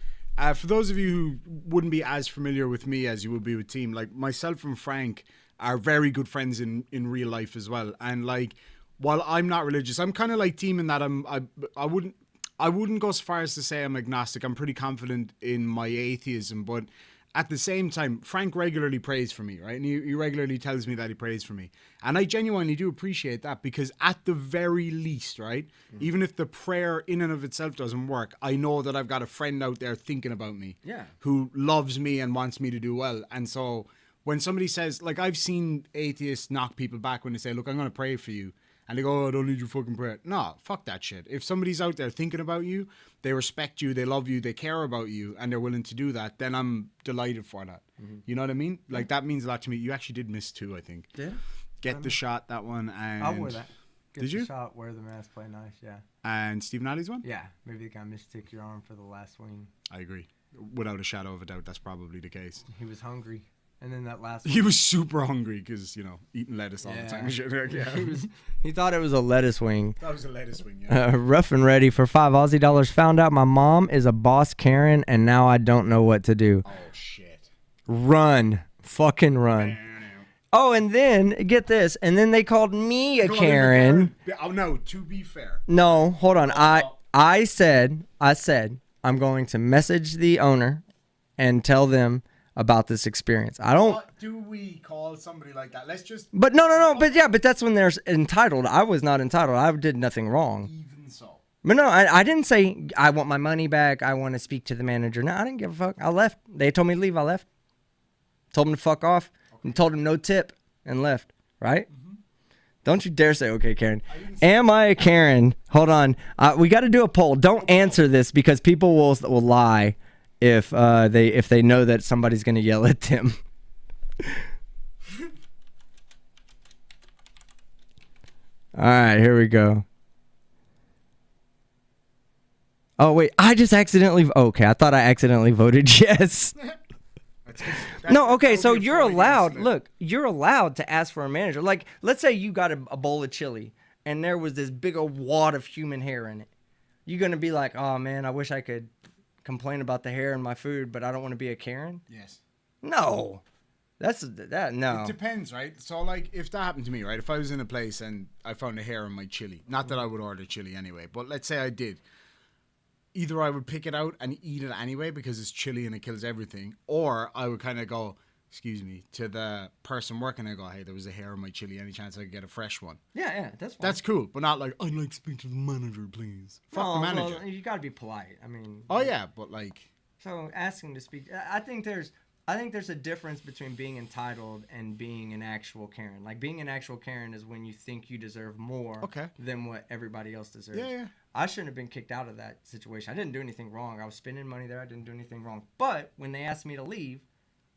for those of you who wouldn't be as familiar with me as you would be with Team, like myself and Frank are very good friends in real life as well. And like, while I'm not religious, I'm kind of like Team in that I wouldn't go so far as to say I'm agnostic. I'm pretty confident in my atheism, but at the same time, Frank regularly prays for me, right? And he regularly tells me that he prays for me. And I genuinely do appreciate that, because at the very least, right, even if the prayer in and of itself doesn't work, I know that I've got a friend out there thinking about me, who loves me and wants me to do well. And so when somebody says, like, I've seen atheists knock people back when they say, look, I'm going to pray for you. And they go, oh, I don't need your fucking prayer. No, fuck that shit. If somebody's out there thinking about you, they respect you, they love you, they care about you, and they're willing to do that, then I'm delighted for that. Mm-hmm. You know what I mean? Like, that means a lot to me. You actually did miss two, I think. Yeah. Get the shot, that one. And I wore that. Get did the you? shot, wear the mask, play nice, yeah. And Stephen Alley's one? Yeah. Maybe the guy mistook your arm for the last wing. I agree. Without a shadow of a doubt, that's probably the case. He was hungry. And then that last He one, was super hungry because, you know, eating lettuce all the time. And shit. Yeah. He thought it was a lettuce wing. That was a lettuce wing, yeah. Rough and ready for $5 Aussie. Found out my mom is a boss Karen, and now I don't know what to do. Oh, shit. Run. Fucking run. Oh, and then, get this, and then they called me a Karen. Oh, no, to be fair. No, hold on. I said, I'm going to message the owner and tell them about this experience. I don't. What do we call somebody like that? Let's just. But no. But that's when they're entitled. I was not entitled. I did nothing wrong. Even so. But no, I didn't say I want my money back. I want to speak to the manager. No, I didn't give a fuck. I left. They told me to leave. I left. Told them to fuck off. Okay. And told them no tip and left. Right? Mm-hmm. Don't you dare say, okay, Karen. Am I a Karen? Hold on. We got to do a poll. Don't answer this because people will lie. If they know that somebody's gonna yell at them. All right, here we go. Oh wait, I just accidentally. Okay, I thought I accidentally voted yes. No, okay, so you're allowed. Look, you're allowed to ask for a manager. Like, let's say you got a bowl of chili, and there was this big old wad of human hair in it. You're gonna be like, oh man, I wish I could complain about the hair in my food, but I don't want to be a Karen? Yes. No. No. It depends, right? So, like, if that happened to me, right? If I was in a place and I found a hair in my chili, not that I would order chili anyway, but let's say I did. Either I would pick it out and eat it anyway because it's chili and it kills everything, or I would kind of go, excuse me, to the person working and go, hey, there was a hair in my chili. Any chance I could get a fresh one? Yeah, that's fine. That's cool, but not like, I'd like to speak to the manager, please. Fuck the manager. Well, you got to be polite. I mean. Oh, yeah, but like. So asking to speak, I think there's a difference between being entitled and being an actual Karen. Like, being an actual Karen is when you think you deserve more than what everybody else deserves. Yeah. I shouldn't have been kicked out of that situation. I didn't do anything wrong. I was spending money there. I didn't do anything wrong. But when they asked me to leave,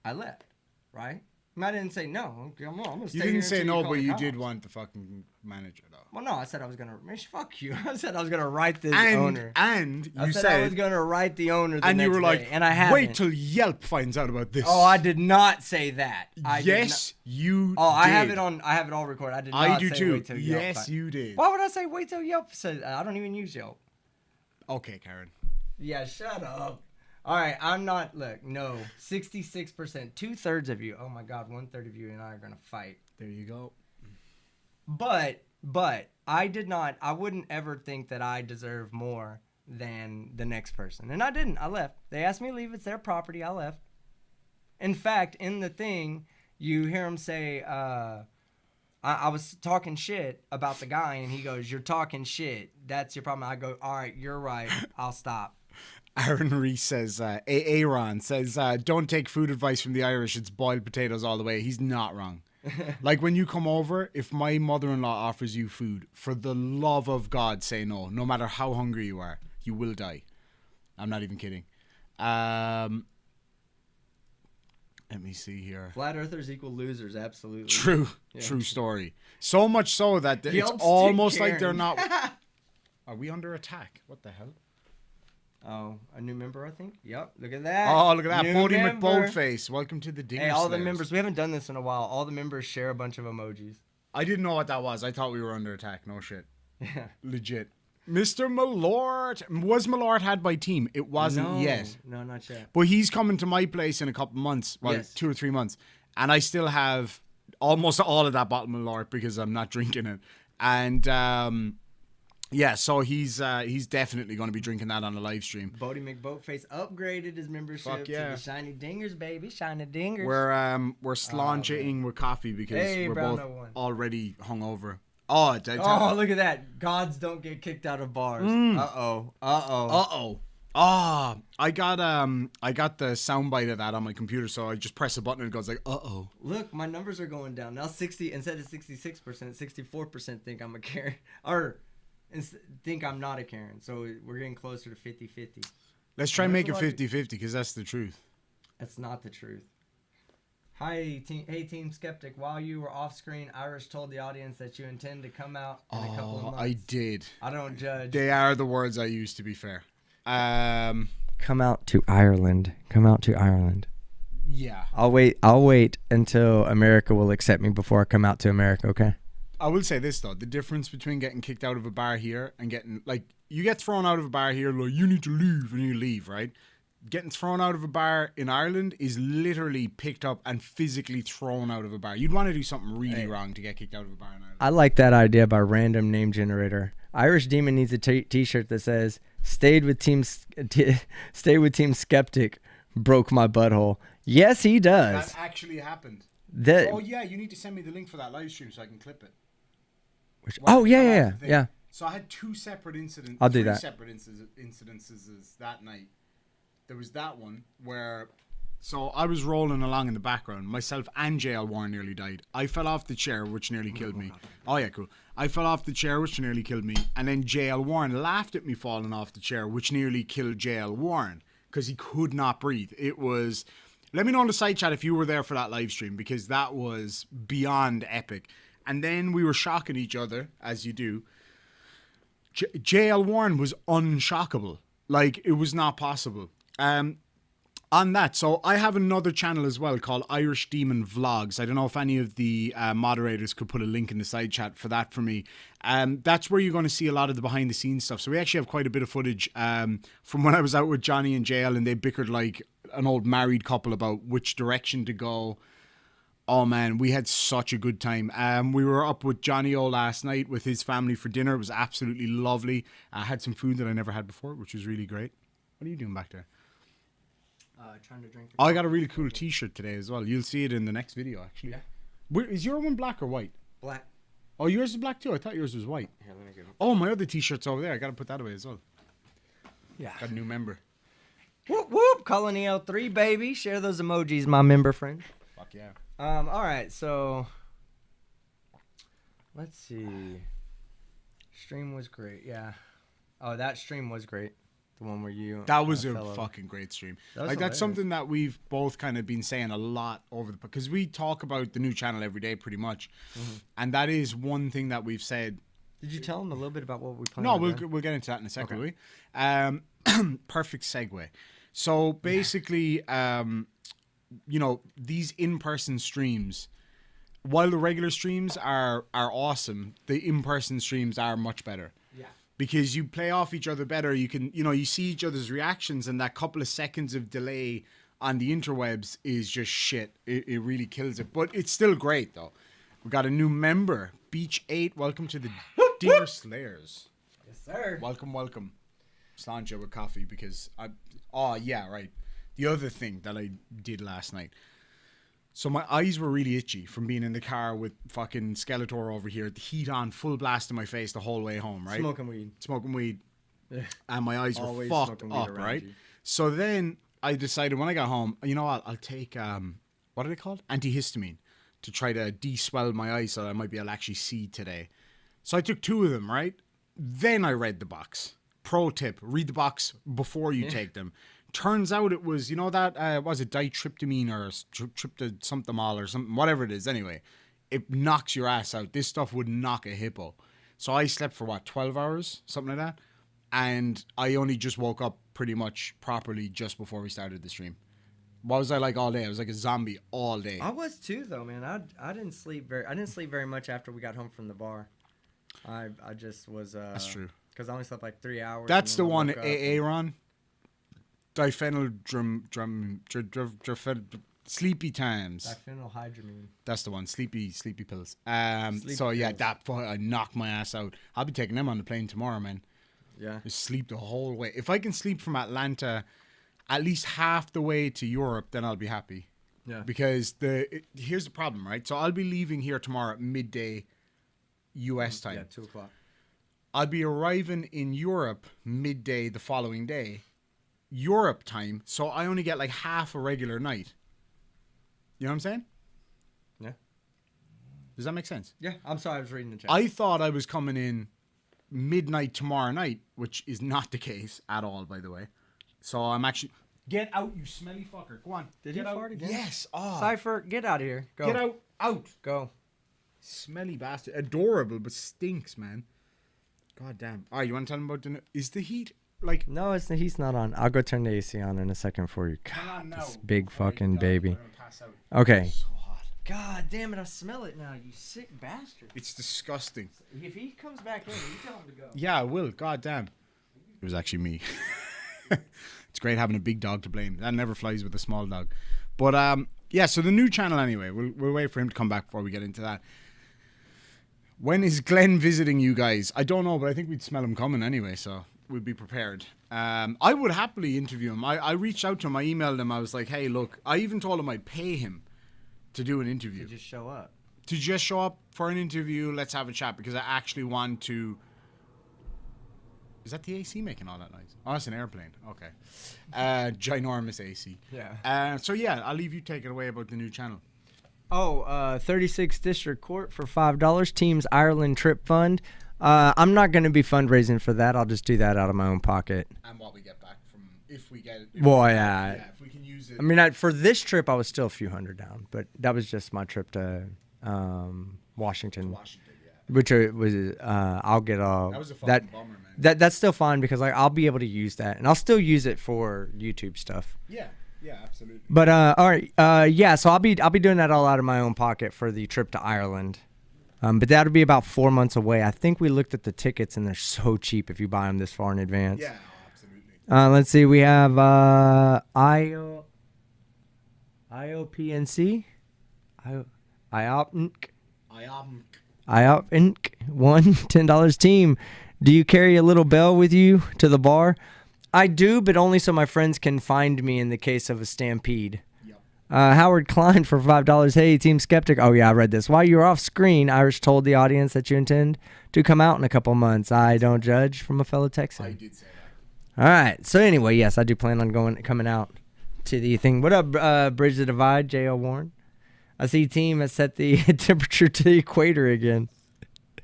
I left. Right? I didn't say no. I'm gonna stay. You didn't say no, but you did want the fucking manager, though. Well, no, I said I was gonna. Fuck you. I said I was gonna write this owner. And you said I was gonna write the owner. And you were like, and I haven't. Wait till Yelp finds out about this. Oh, I did not say that. Yes, you. Oh, did. I have it on. I have it all recorded. I did not. I do say too. Wait till Yelp. Yes, you did. Why would I say wait till Yelp says? I don't even use Yelp. Okay, Karen. Yeah, shut up. All right, I'm not. Look, no, 66%, 2/3 of you. Oh my God, 1/3 of you and I are gonna fight. There you go. But I did not. I wouldn't ever think that I deserve more than the next person, and I didn't. I left. They asked me to leave. It's their property. I left. In fact, in the thing, you hear him say, I was talking shit about the guy, and he goes, "You're talking shit. That's your problem." I go, "All right, you're right. I'll stop." Aaron Reese says, Aaron says, don't take food advice from the Irish. It's boiled potatoes all the way. He's not wrong. Like, when you come over, if my mother-in-law offers you food, for the love of God, say no. No matter how hungry you are, you will die. I'm not even kidding. Let me see here. Flat earthers equal losers, absolutely. True. Yeah. True story. So much so that it's Yelp almost stick like they're Karen. not. Are we under attack? What the hell? Oh, a new member, I think. Yep, look at that. Oh, look at that. New Bodie member. McBoldface. Welcome to the Dinger Hey, all the Slayers. members. We haven't done this in a while. All the members share a bunch of emojis. I didn't know what that was. I thought we were under attack. No shit. Yeah. Legit. Mr. Malort. Was Malort had by team? It wasn't yet. No, not yet. But he's coming to my place in a couple months. Well, Yes. 2 or 3 months. And I still have almost all of that bottle of Malort because I'm not drinking it. And yeah, so he's definitely going to be drinking that on the live stream. Bodie McBoatface upgraded his membership Fuck yeah. to the Shiny Dingers, baby. Shiny Dingers. We're slanching with coffee because Hey, we're Brown both 01. already hungover. Oh, Look at that. Gods don't get kicked out of bars. Uh-oh. I got the soundbite of that on my computer, so I just press a button and it goes like, uh-oh. Look, my numbers are going down. Now 60, instead of 66%, 64% think I'm a Karen. Or think I'm not a Karen. So we're getting closer to 50-50. Let's try and make it There's a lot of- 50-50 because that's the truth. That's not the truth. Hi, Team Skeptic. While you were off screen, Irish told the audience that you intend to come out in a couple of months. I did. I don't judge. They are the words I used, to be fair. Come out to Ireland. Come out to Ireland. Yeah. I'll wait until America will accept me before I come out to America, okay? I will say this, though. The difference between getting kicked out of a bar here and getting, like, you get thrown out of a bar here, like, you need to leave, and you leave, right? Getting thrown out of a bar in Ireland is literally picked up and physically thrown out of a bar. You'd want to do something really wrong to get kicked out of a bar in Ireland. I like that idea by Random Name Generator. Irish Demon needs a t-shirt that says, stay with Team Skeptic, broke my butthole. Yes, he does. That actually happened. That, Oh, yeah, you need to send me the link for that live stream so I can clip it. yeah. So I had 2 separate incidents. I'll do 3 that. separate incidences that night. There was that one where, so I was rolling along in the background. Myself and JL Warren nearly died. I fell off the chair, which nearly killed me. Oh yeah, cool. I fell off the chair, which nearly killed me. And then JL Warren laughed at me falling off the chair, which nearly killed JL Warren because he could not breathe. It was. Let me know in the side chat if you were there for that live stream because that was beyond epic. And then we were shocking each other, as you do. JL Warren was unshockable. Like, it was not possible. On that, so I have another channel as well called Irish Demon Vlogs. I don't know if any of the moderators could put a link in the side chat for that for me. That's where you're going to see a lot of the behind the scenes stuff. So we actually have quite a bit of footage from when I was out with Johnny and JL and they bickered like an old married couple about which direction to go. Oh man, we had such a good time. We were up with Johnny O last night with his family for dinner. It was absolutely lovely. I had some food that I never had before, which was really great. What are you doing back there? Trying to drink. I got a really cool t-shirt today as well. You'll see it in the next video, actually. Yeah. Is your one black or white? Black. Oh, yours is black too? I thought yours was white. Here, let me get it. Oh, my other t-shirt's over there. I got to put that away as well. Yeah. Got a new member. Whoop whoop, Colony L3 baby. Share those emojis, my member friend. Fuck yeah. All right, so let's see. Stream was great, yeah. Oh, that stream was great. The one where you That was a fell over. fucking great stream. That was Like, that's hilarious. something that we've both kind of been saying a lot over the... Because we talk about the new channel every day, pretty much. Mm-hmm. And that is one thing that we've said... Did you tell them a little bit about what we planned? No, on doing? we'll get into that in a second, Okay. will we? Perfect segue. So basically, you know, these in-person streams, while the regular streams are awesome, the in-person streams are much better. Yeah. Because you play off each other better. You can, you know, you see each other's reactions, and that couple of seconds of delay on the interwebs is just shit. It really kills it. But it's still great, though. We got a new member, Beach 8. Welcome to the Deer Slayers. Yes, sir. Welcome, welcome. Slancha with coffee because oh yeah, right. The other thing that I did last night. So my eyes were really itchy from being in the car with fucking Skeletor over here, the heat on, full blast in my face the whole way home, right? Smoking weed. And my eyes were Always fucked smoking weed up, around right? you. So then I decided when I got home, you know what? I'll take what are they called? Antihistamine to try to de-swell my eyes so that I might be able to actually see today. So I took 2 of them, right? Then I read the box. Pro tip, read the box before you take them. turns out it was, you know that, was it ditryptamine or tryptosomethomol or something, whatever it is anyway. It knocks your ass out. This stuff would knock a hippo. So I slept for, 12 hours? Something like that. And I only just woke up pretty much properly just before we started the stream. What was I like all day? I was like a zombie all day. I was too, though, man. I didn't sleep very much after we got home from the bar. I just was. That's true. Because I only slept like 3 hours. That's the one, Aaron. Diphenyl sleepy times. Diphenylhydramine. That's the one. Sleepy pills. So yeah, I knocked my ass out. I'll be taking them on the plane tomorrow, man. Yeah. Just sleep the whole way. If I can sleep from Atlanta at least half the way to Europe, then I'll be happy. Yeah. Because here's the problem, right? So I'll be leaving here tomorrow at midday US time. Yeah, 2 o'clock. I'll be arriving in Europe midday the following day. Europe time, so I only get like half a regular night. You know what I'm saying? Yeah. Does that make sense? Yeah, I'm sorry, I was reading the chat. I thought I was coming in midnight tomorrow night, which is not the case at all, by the way. So I'm actually... Get out, you smelly fucker. Go on. Did you fart again? Yes. Oh. Cypher, get out of here. Go. Get out. Out. Go. Smelly bastard. Adorable, but stinks, man. God damn. All right, you want to tell him about is the heat... Like, no, he's not on. I'll go turn the AC on in a second for you. God, this big fucking baby. Okay. So hot. God damn it, I smell it now, you sick bastard. It's disgusting. If he comes back in, you tell him to go. Yeah, I will. God damn. It was actually me. It's great having a big dog to blame. That never flies with a small dog. But yeah, so the new channel anyway. We'll wait for him to come back before we get into that. When is Glenn visiting you guys? I don't know, but I think we'd smell him coming anyway, so we'd be prepared. I would happily interview him. I reached out to him. I emailed him. I was like, hey, look. I even told him I'd pay him to do an interview. To just show up. To just show up for an interview. Let's have a chat because I actually want to... Is that the AC making all that noise? Oh, it's an airplane. Okay. Ginormous AC. Yeah. So, yeah, I'll leave you take it away about the new channel. Oh, 36th District Court for $5. Teams Ireland Trip Fund. I'm not going to be fundraising for that. I'll just do that out of my own pocket. And what we get back from, if we get it. Yeah, if we can use it. I mean, for this trip, I was still a few hundred down, but that was just my trip to Washington. Yeah. Which was, I'll get a... That was a fucking bummer, man. That's still fine because like I'll be able to use that, and I'll still use it for YouTube stuff. Yeah, absolutely. But all right, yeah. So I'll be doing that all out of my own pocket for the trip to Ireland. But that'll be about 4 months away. I think we looked at the tickets, and they're so cheap if you buy them this far in advance. Yeah, absolutely. Let's see. We have IOPNC, IOPNC, $10 team. Do you carry a little bell with you to the bar? I do, but only so my friends can find me in the case of a stampede. Yep. Howard Klein for $5. Hey, Team Skeptic. Oh, yeah, I read this. While you were off screen, Irish told the audience that you intend to come out in a couple months. I don't judge, from a fellow Texan. I did say that. All right. So anyway, yes, I do plan on coming out to the thing. What up, Bridge the Divide, J.O. Warren? I see Team has set the temperature to the equator again.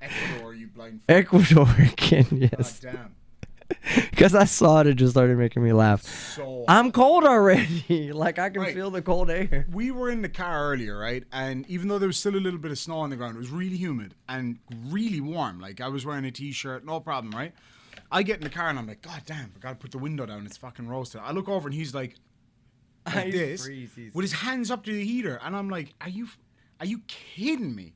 Ecuador, you blind. Ecuador again, yes. God damn. Because I saw it, it just started making me laugh. So I'm cold already. Like, I can feel the cold air. We were in the car earlier, right? And even though there was still a little bit of snow on the ground, it was really humid and really warm. Like, I was wearing a T-shirt, no problem, right? I get in the car and I'm like, God damn, I got to put the window down. It's fucking roasted. I look over and he's like this, with his hands up to the heater. And I'm like, are you kidding me?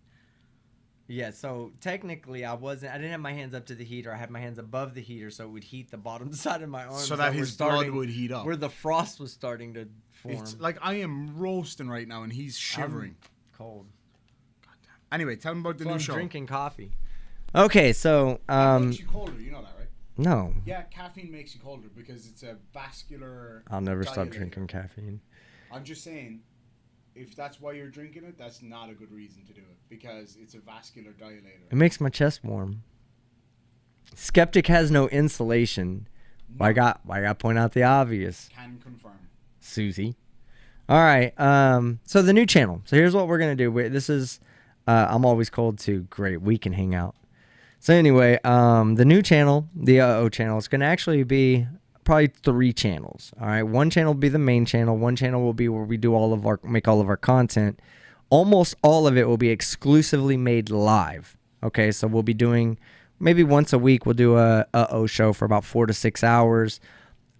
Yeah, so technically I didn't have my hands up to the heater. I had my hands above the heater so it would heat the bottom side of my arms. So that his blood would heat up. Where the frost was starting to form. It's like I am roasting right now and he's shivering. I'm cold. God damn. Anyway, tell him about the new show. I'm drinking coffee. Okay, so... It makes you colder, you know that, right? No. Yeah, caffeine makes you colder because it's a vascular... I'll never stop drinking caffeine. I'm just saying... If that's why you're drinking it, that's not a good reason to do it because it's a vascular dilator. It makes my chest warm. Skeptic has no insulation. No. Why got to point out the obvious? Can confirm. Susie. All right. So the new channel. So here's what we're gonna do. This is I'm always cold too. Great. We can hang out. So anyway, the new channel, the channel, is gonna actually be probably 3 channels. All right, one channel will be the main channel. One channel will be where we do make all of our content. Almost all of it will be exclusively made live. Okay, so we'll be doing maybe once a week. We'll do a O show for about 4 to 6 hours.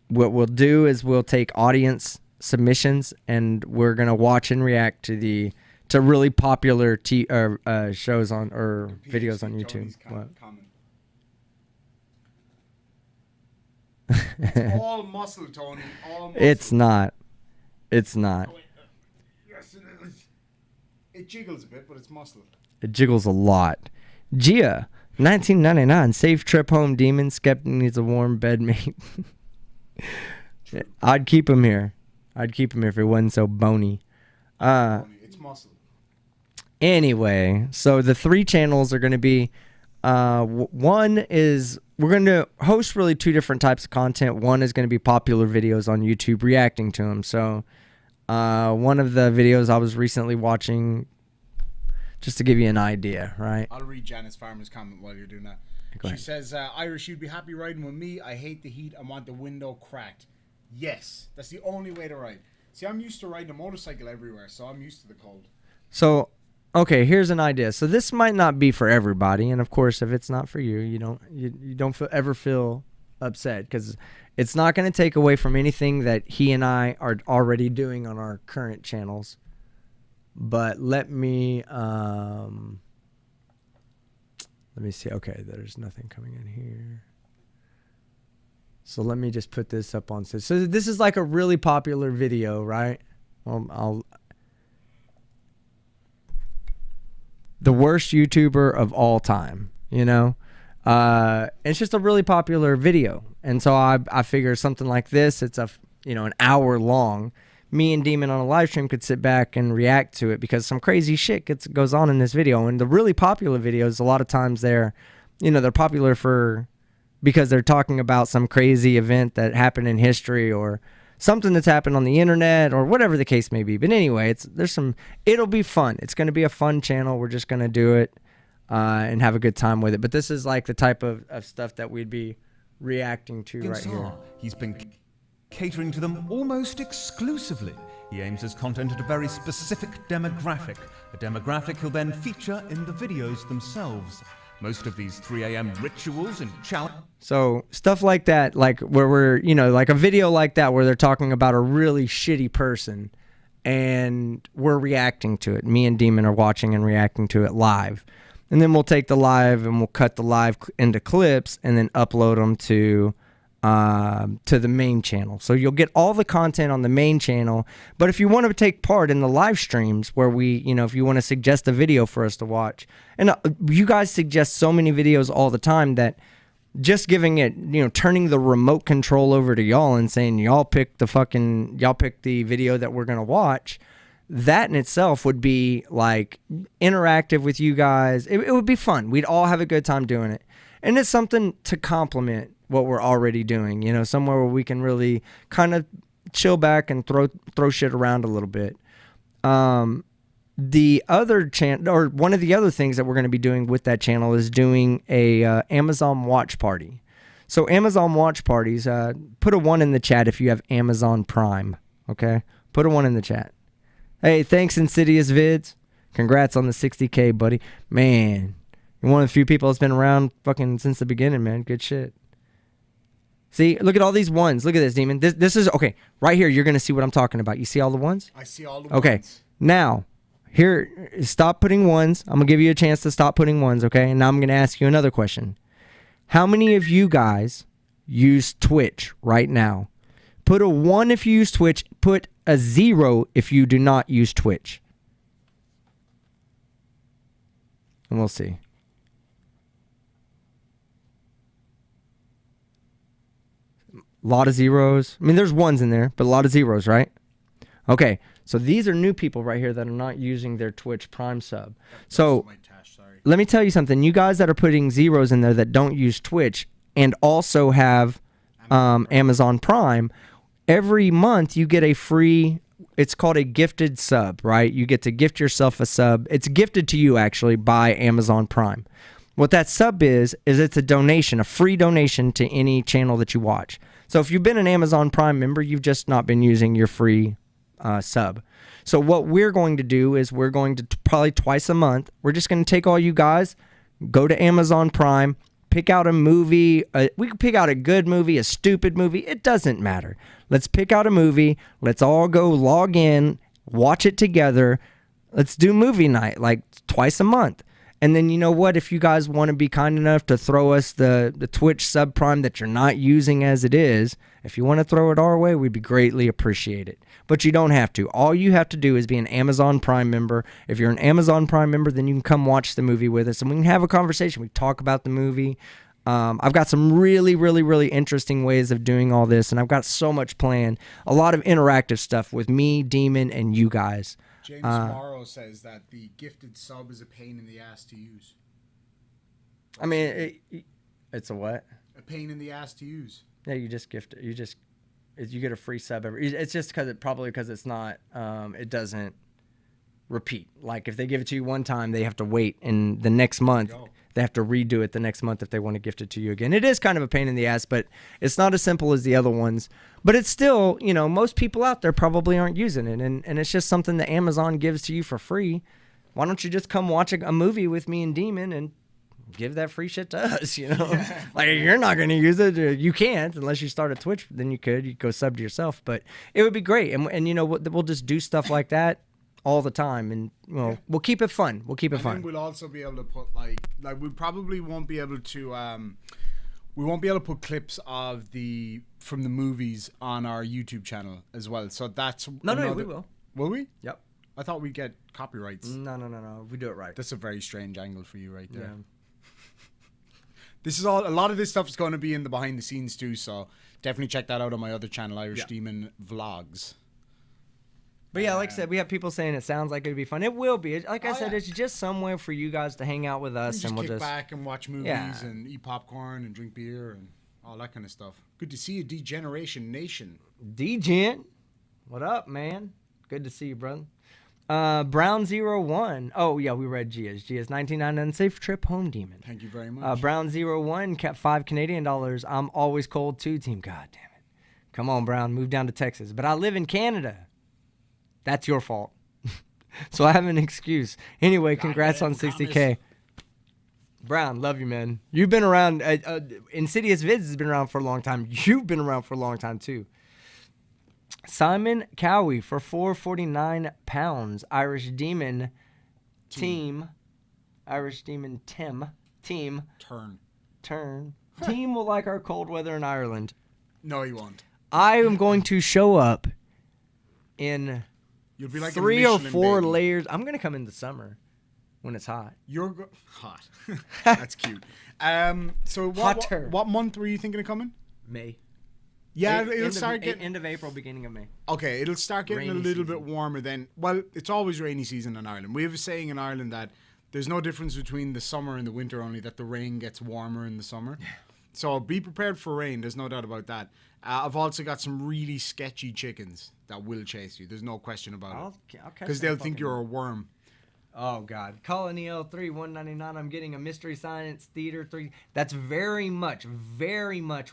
What we'll do is we'll take audience submissions and we're gonna watch and react to really popular shows on or videos on YouTube. What? It's all muscle, Tony. All muscle. It's not. It's not. Oh, yes, it is. It jiggles a bit, but it's muscle. It jiggles a lot. Gia, 1999. Safe trip home, Demon. Skeptic needs a warm bedmate. I'd keep him here. I'd keep him here if it wasn't so bony. It's muscle. Anyway, so the 3 channels are going to be, one is we're going to host really 2 different types of content. One is going to be popular videos on YouTube, reacting to them. So one of the videos I was recently watching, just to give you an idea, right? I'll read Janice Farmer's comment while you're doing that. She says, Irish, you'd be happy riding with me. I hate the heat. I want the window cracked. Yes, that's the only way to ride. See, I'm used to riding a motorcycle everywhere, so I'm used to the cold. So, okay, here's an idea. So this might not be for everybody, and of course, if it's not for you, you don't ever feel upset, because it's not going to take away from anything that he and I are already doing on our current channels. But let me see. Okay, there's nothing coming in here. So let me just put this up on. So this is like a really popular video, right? The worst YouTuber of all time, you know? It's just a really popular video. And so I figure something like this, it's an hour long. Me and Demon on a live stream could sit back and react to it because some crazy shit goes on in this video. And the really popular videos, a lot of times they're popular because they're talking about some crazy event that happened in history or something that's happened on the internet or whatever the case may be. But anyway, it'll be fun. It's going to be a fun channel. We're just going to do it and have a good time with it. But this is like the type of stuff that we'd be reacting to right here. He's been catering to them almost exclusively. He aims his content at a very specific demographic, a demographic he'll then feature in the videos themselves. Most of these 3 a.m. rituals and challenges. So stuff like that, like where we're, like a video like that where they're talking about a really shitty person and we're reacting to it. Me and Demon are watching and reacting to it live. And then we'll take the live and we'll cut the live into clips and then upload them to the main channel. So you'll get all the content on the main channel. But if you want to take part in the live streams where we, if you want to suggest a video for us to watch, and you guys suggest so many videos all the time that just giving it, turning the remote control over to y'all and saying y'all pick the video that we're going to watch, that in itself would be like interactive with you guys. It would be fun. We'd all have a good time doing it. And it's something to complement what we're already doing, somewhere where we can really kind of chill back and throw shit around a little bit. The other or one of the other things that we're going to be doing with that channel is doing a Amazon watch party. So Amazon watch parties, put a 1 in the chat if you have Amazon Prime, okay? Put a 1 in the chat. Hey, thanks Insidious Vids. Congrats on the 60K, buddy. Man, you're one of the few people that's been around fucking since the beginning, man. Good shit. See, look at all these ones. Look at this, Demon. This is, okay, right here, you're going to see what I'm talking about. You see all the ones? I see all the ones. Okay, now, here, stop putting ones. I'm going to give you a chance to stop putting ones, okay? And now I'm going to ask you another question. How many of you guys use Twitch right now? Put a 1 if you use Twitch. Put a 0 if you do not use Twitch. And we'll see. A lot of zeros. I mean, there's 1s in there, but a lot of zeros, right? Okay, so these are new people right here that are not using their Twitch Prime sub. So let me tell you something. You guys that are putting 0s in there that don't use Twitch and also have Amazon Prime, every month you get a free, it's called a gifted sub, right? You get to gift yourself a sub. It's gifted to you actually by Amazon Prime. What that sub is it's a donation, a free donation to any channel that you watch. So if you've been an Amazon Prime member, you've just not been using your free sub. So what we're going to do is we're going to probably twice a month, we're just going to take all you guys, go to Amazon Prime, pick out a movie. We can pick out a good movie, a stupid movie. It doesn't matter. Let's pick out a movie. Let's all go log in, watch it together. Let's do movie night like twice a month. And then you know what? If you guys want to be kind enough to throw us the Twitch subprime that you're not using as it is, if you want to throw it our way, we'd be greatly appreciate it. But you don't have to. All you have to do is be an Amazon Prime member. If you're an Amazon Prime member, then you can come watch the movie with us and we can have a conversation. We talk about the movie. I've got some really, really, really interesting ways of doing all this, and I've got so much planned. A lot of interactive stuff with me, Demon, and you guys. James Morrow says that the gifted sub is a pain in the ass to use. I mean, it's a what? A pain in the ass to use. Yeah, you just gift it. You get a free sub every. It's just because it's not. It doesn't repeat. Like if they give it to you one time, they have to wait, and the next month they have to redo it the next month if they want to gift it to you again. It is kind of a pain in the ass, but it's not as simple as the other ones. But it's still, most people out there probably aren't using it, and it's just something that Amazon gives to you for free. Why don't you just come watch a movie with me and Demon and give that free shit to us, Like, you're not going to use it. You can't unless you start a Twitch. Then you could go sub to yourself. But it would be great. And we'll just do stuff like that all the time. And, we'll keep it fun. We'll keep it fun. And we'll also be able to put, like we probably won't be able to... we won't be able to put clips of from the movies on our YouTube channel as well. So that's... No, we will. Will we? Yep. I thought we'd get copyrights. No. We do it right. That's a very strange angle for you right there. Yeah. This is a lot of this stuff is going to be in the behind the scenes too, so definitely check that out on my other channel, Irish Demon Vlogs. But yeah, like I said, we have people saying it sounds like it'd be fun. It will be. Like I said, it's just somewhere for you guys to hang out with us, and we'll kick back and watch movies and eat popcorn and drink beer and all that kind of stuff. Good to see you, Degeneration Nation. Degen, what up, man? Good to see you, brother. Brown01. Oh, yeah, we read Gia's. Gia's 1999 safe trip home, Demon. Thank you very much. Brown01 kept $5 Canadian. I'm always cold too, team. God damn it. Come on, Brown. Move down to Texas. But I live in Canada. That's your fault. So I have an excuse. Anyway, congrats on 60K. Brown, love you, man. You've been around. Insidious Vids has been around for a long time. You've been around for a long time, too. Simon Cowie for £4.49. Irish Demon Team. Irish Demon Tim. Team. Turn. Team will like our cold weather in Ireland. No, he won't. I am going to show up in You'll be like 3 or 4 layers. I'm going to come in the summer when it's hot. Hot. That's cute. So Hotter. what month were you thinking of coming? May. Yeah, it'll start getting... End of April, beginning of May. Okay, it'll start getting Rainy a little season. bit warmer then. Well, it's always rainy season in Ireland. We have a saying in Ireland that there's no difference between the summer and the winter, only that the rain gets warmer in the summer. So be prepared for rain. There's no doubt about that. I've also got some really sketchy chickens that will chase you. There's no question about it. Because they'll think you're a worm. Oh, God. Colony L3, $199. I'm getting a Mystery Science Theater 3. That's very much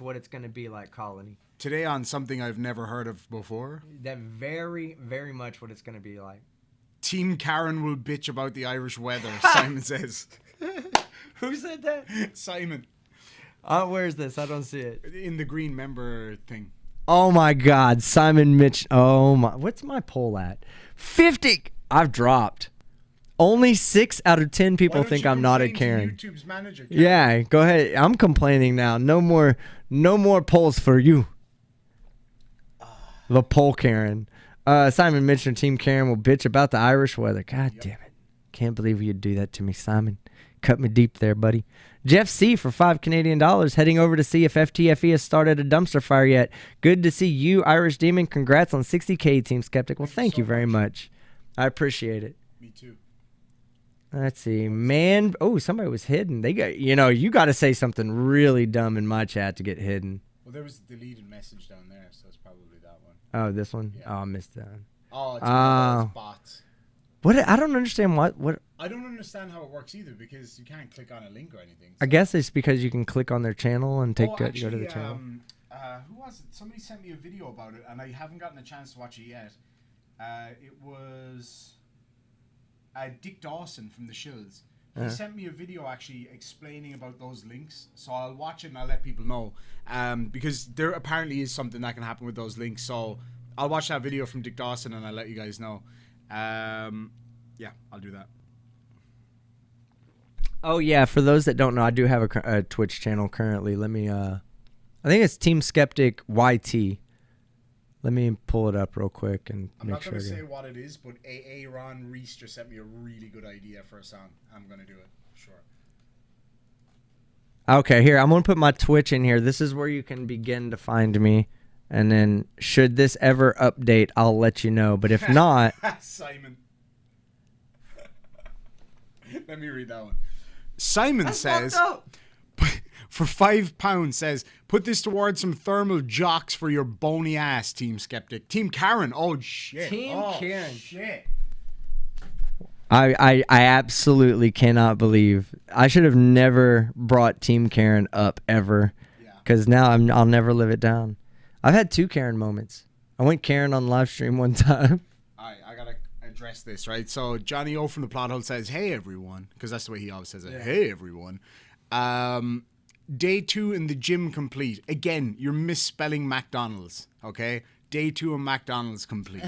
what it's going to be like, Colony. Today on something I've never heard of before. That very, very much what it's going to be like. Team Karen will bitch about the Irish weather, Simon says. Who said that? Simon. Where's this? I don't see it. In the green member thing. Oh, my God. Simon Mitch. Oh, my. What's my poll at? 50. I've dropped. Only 6 out of 10 people think I'm not a Karen. YouTube's manager, Karen. Yeah, go ahead. I'm complaining now. No more polls for you. The poll Karen. Simon mentioned Team Karen will bitch about the Irish weather. God damn it. Can't believe you'd do that to me, Simon. Cut me deep there, buddy. Jeff C. for $5 Canadian heading over to see if FTFE has started a dumpster fire yet. Good to see you, Irish Demon. Congrats on 60K, Team Skeptic. Well, thank you very much. I appreciate it. Me too. Let's see, man. Oh, somebody was hidden. They got, you got to say something really dumb in my chat to get hidden. Well, there was a deleted message down there, so it's probably that one. Oh, this one? Yeah. Oh, I missed that. Oh, it's one of those bots. What? I don't understand what. I don't understand how it works either because you can't click on a link or anything. I guess it's because you can click on their channel and go to the channel. Who was it? Somebody sent me a video about it, and I haven't gotten a chance to watch it yet. It was Dick Dawson from the Shills. He sent me a video actually explaining about those links. So I'll watch it and I'll let people know. Because there apparently is something that can happen with those links. So I'll watch that video from Dick Dawson and I'll let you guys know. Yeah, I'll do that. Oh yeah, for those that don't know, I do have a Twitch channel currently. Let me I think it's Team Skeptic YT. Let me pull it up real quick and make sure. I'm not going to say what it is, but Ron Reese just sent me a really good idea for a song. I'm going to do it, sure. Okay, here, I'm going to put my Twitch in here. This is where you can begin to find me. And then, should this ever update, I'll let you know. But if not... Simon. Let me read that one. Simon says... For £5 says, put this towards some thermal jocks for your bony ass, Team Skeptic. Team Karen. Oh, shit. Karen. Shit. I absolutely cannot believe. I should have never brought Team Karen up ever. Because now I'll never live it down. I've had 2 Karen moments. I went Karen on live stream one time. All right, I got to address this, right? So Johnny O from the Plot Hole says, hey, everyone. Because that's the way he always says it. Yeah. Hey, everyone. Day 2 in the gym complete. Again, you're misspelling McDonald's, okay? Day 2 of McDonald's complete.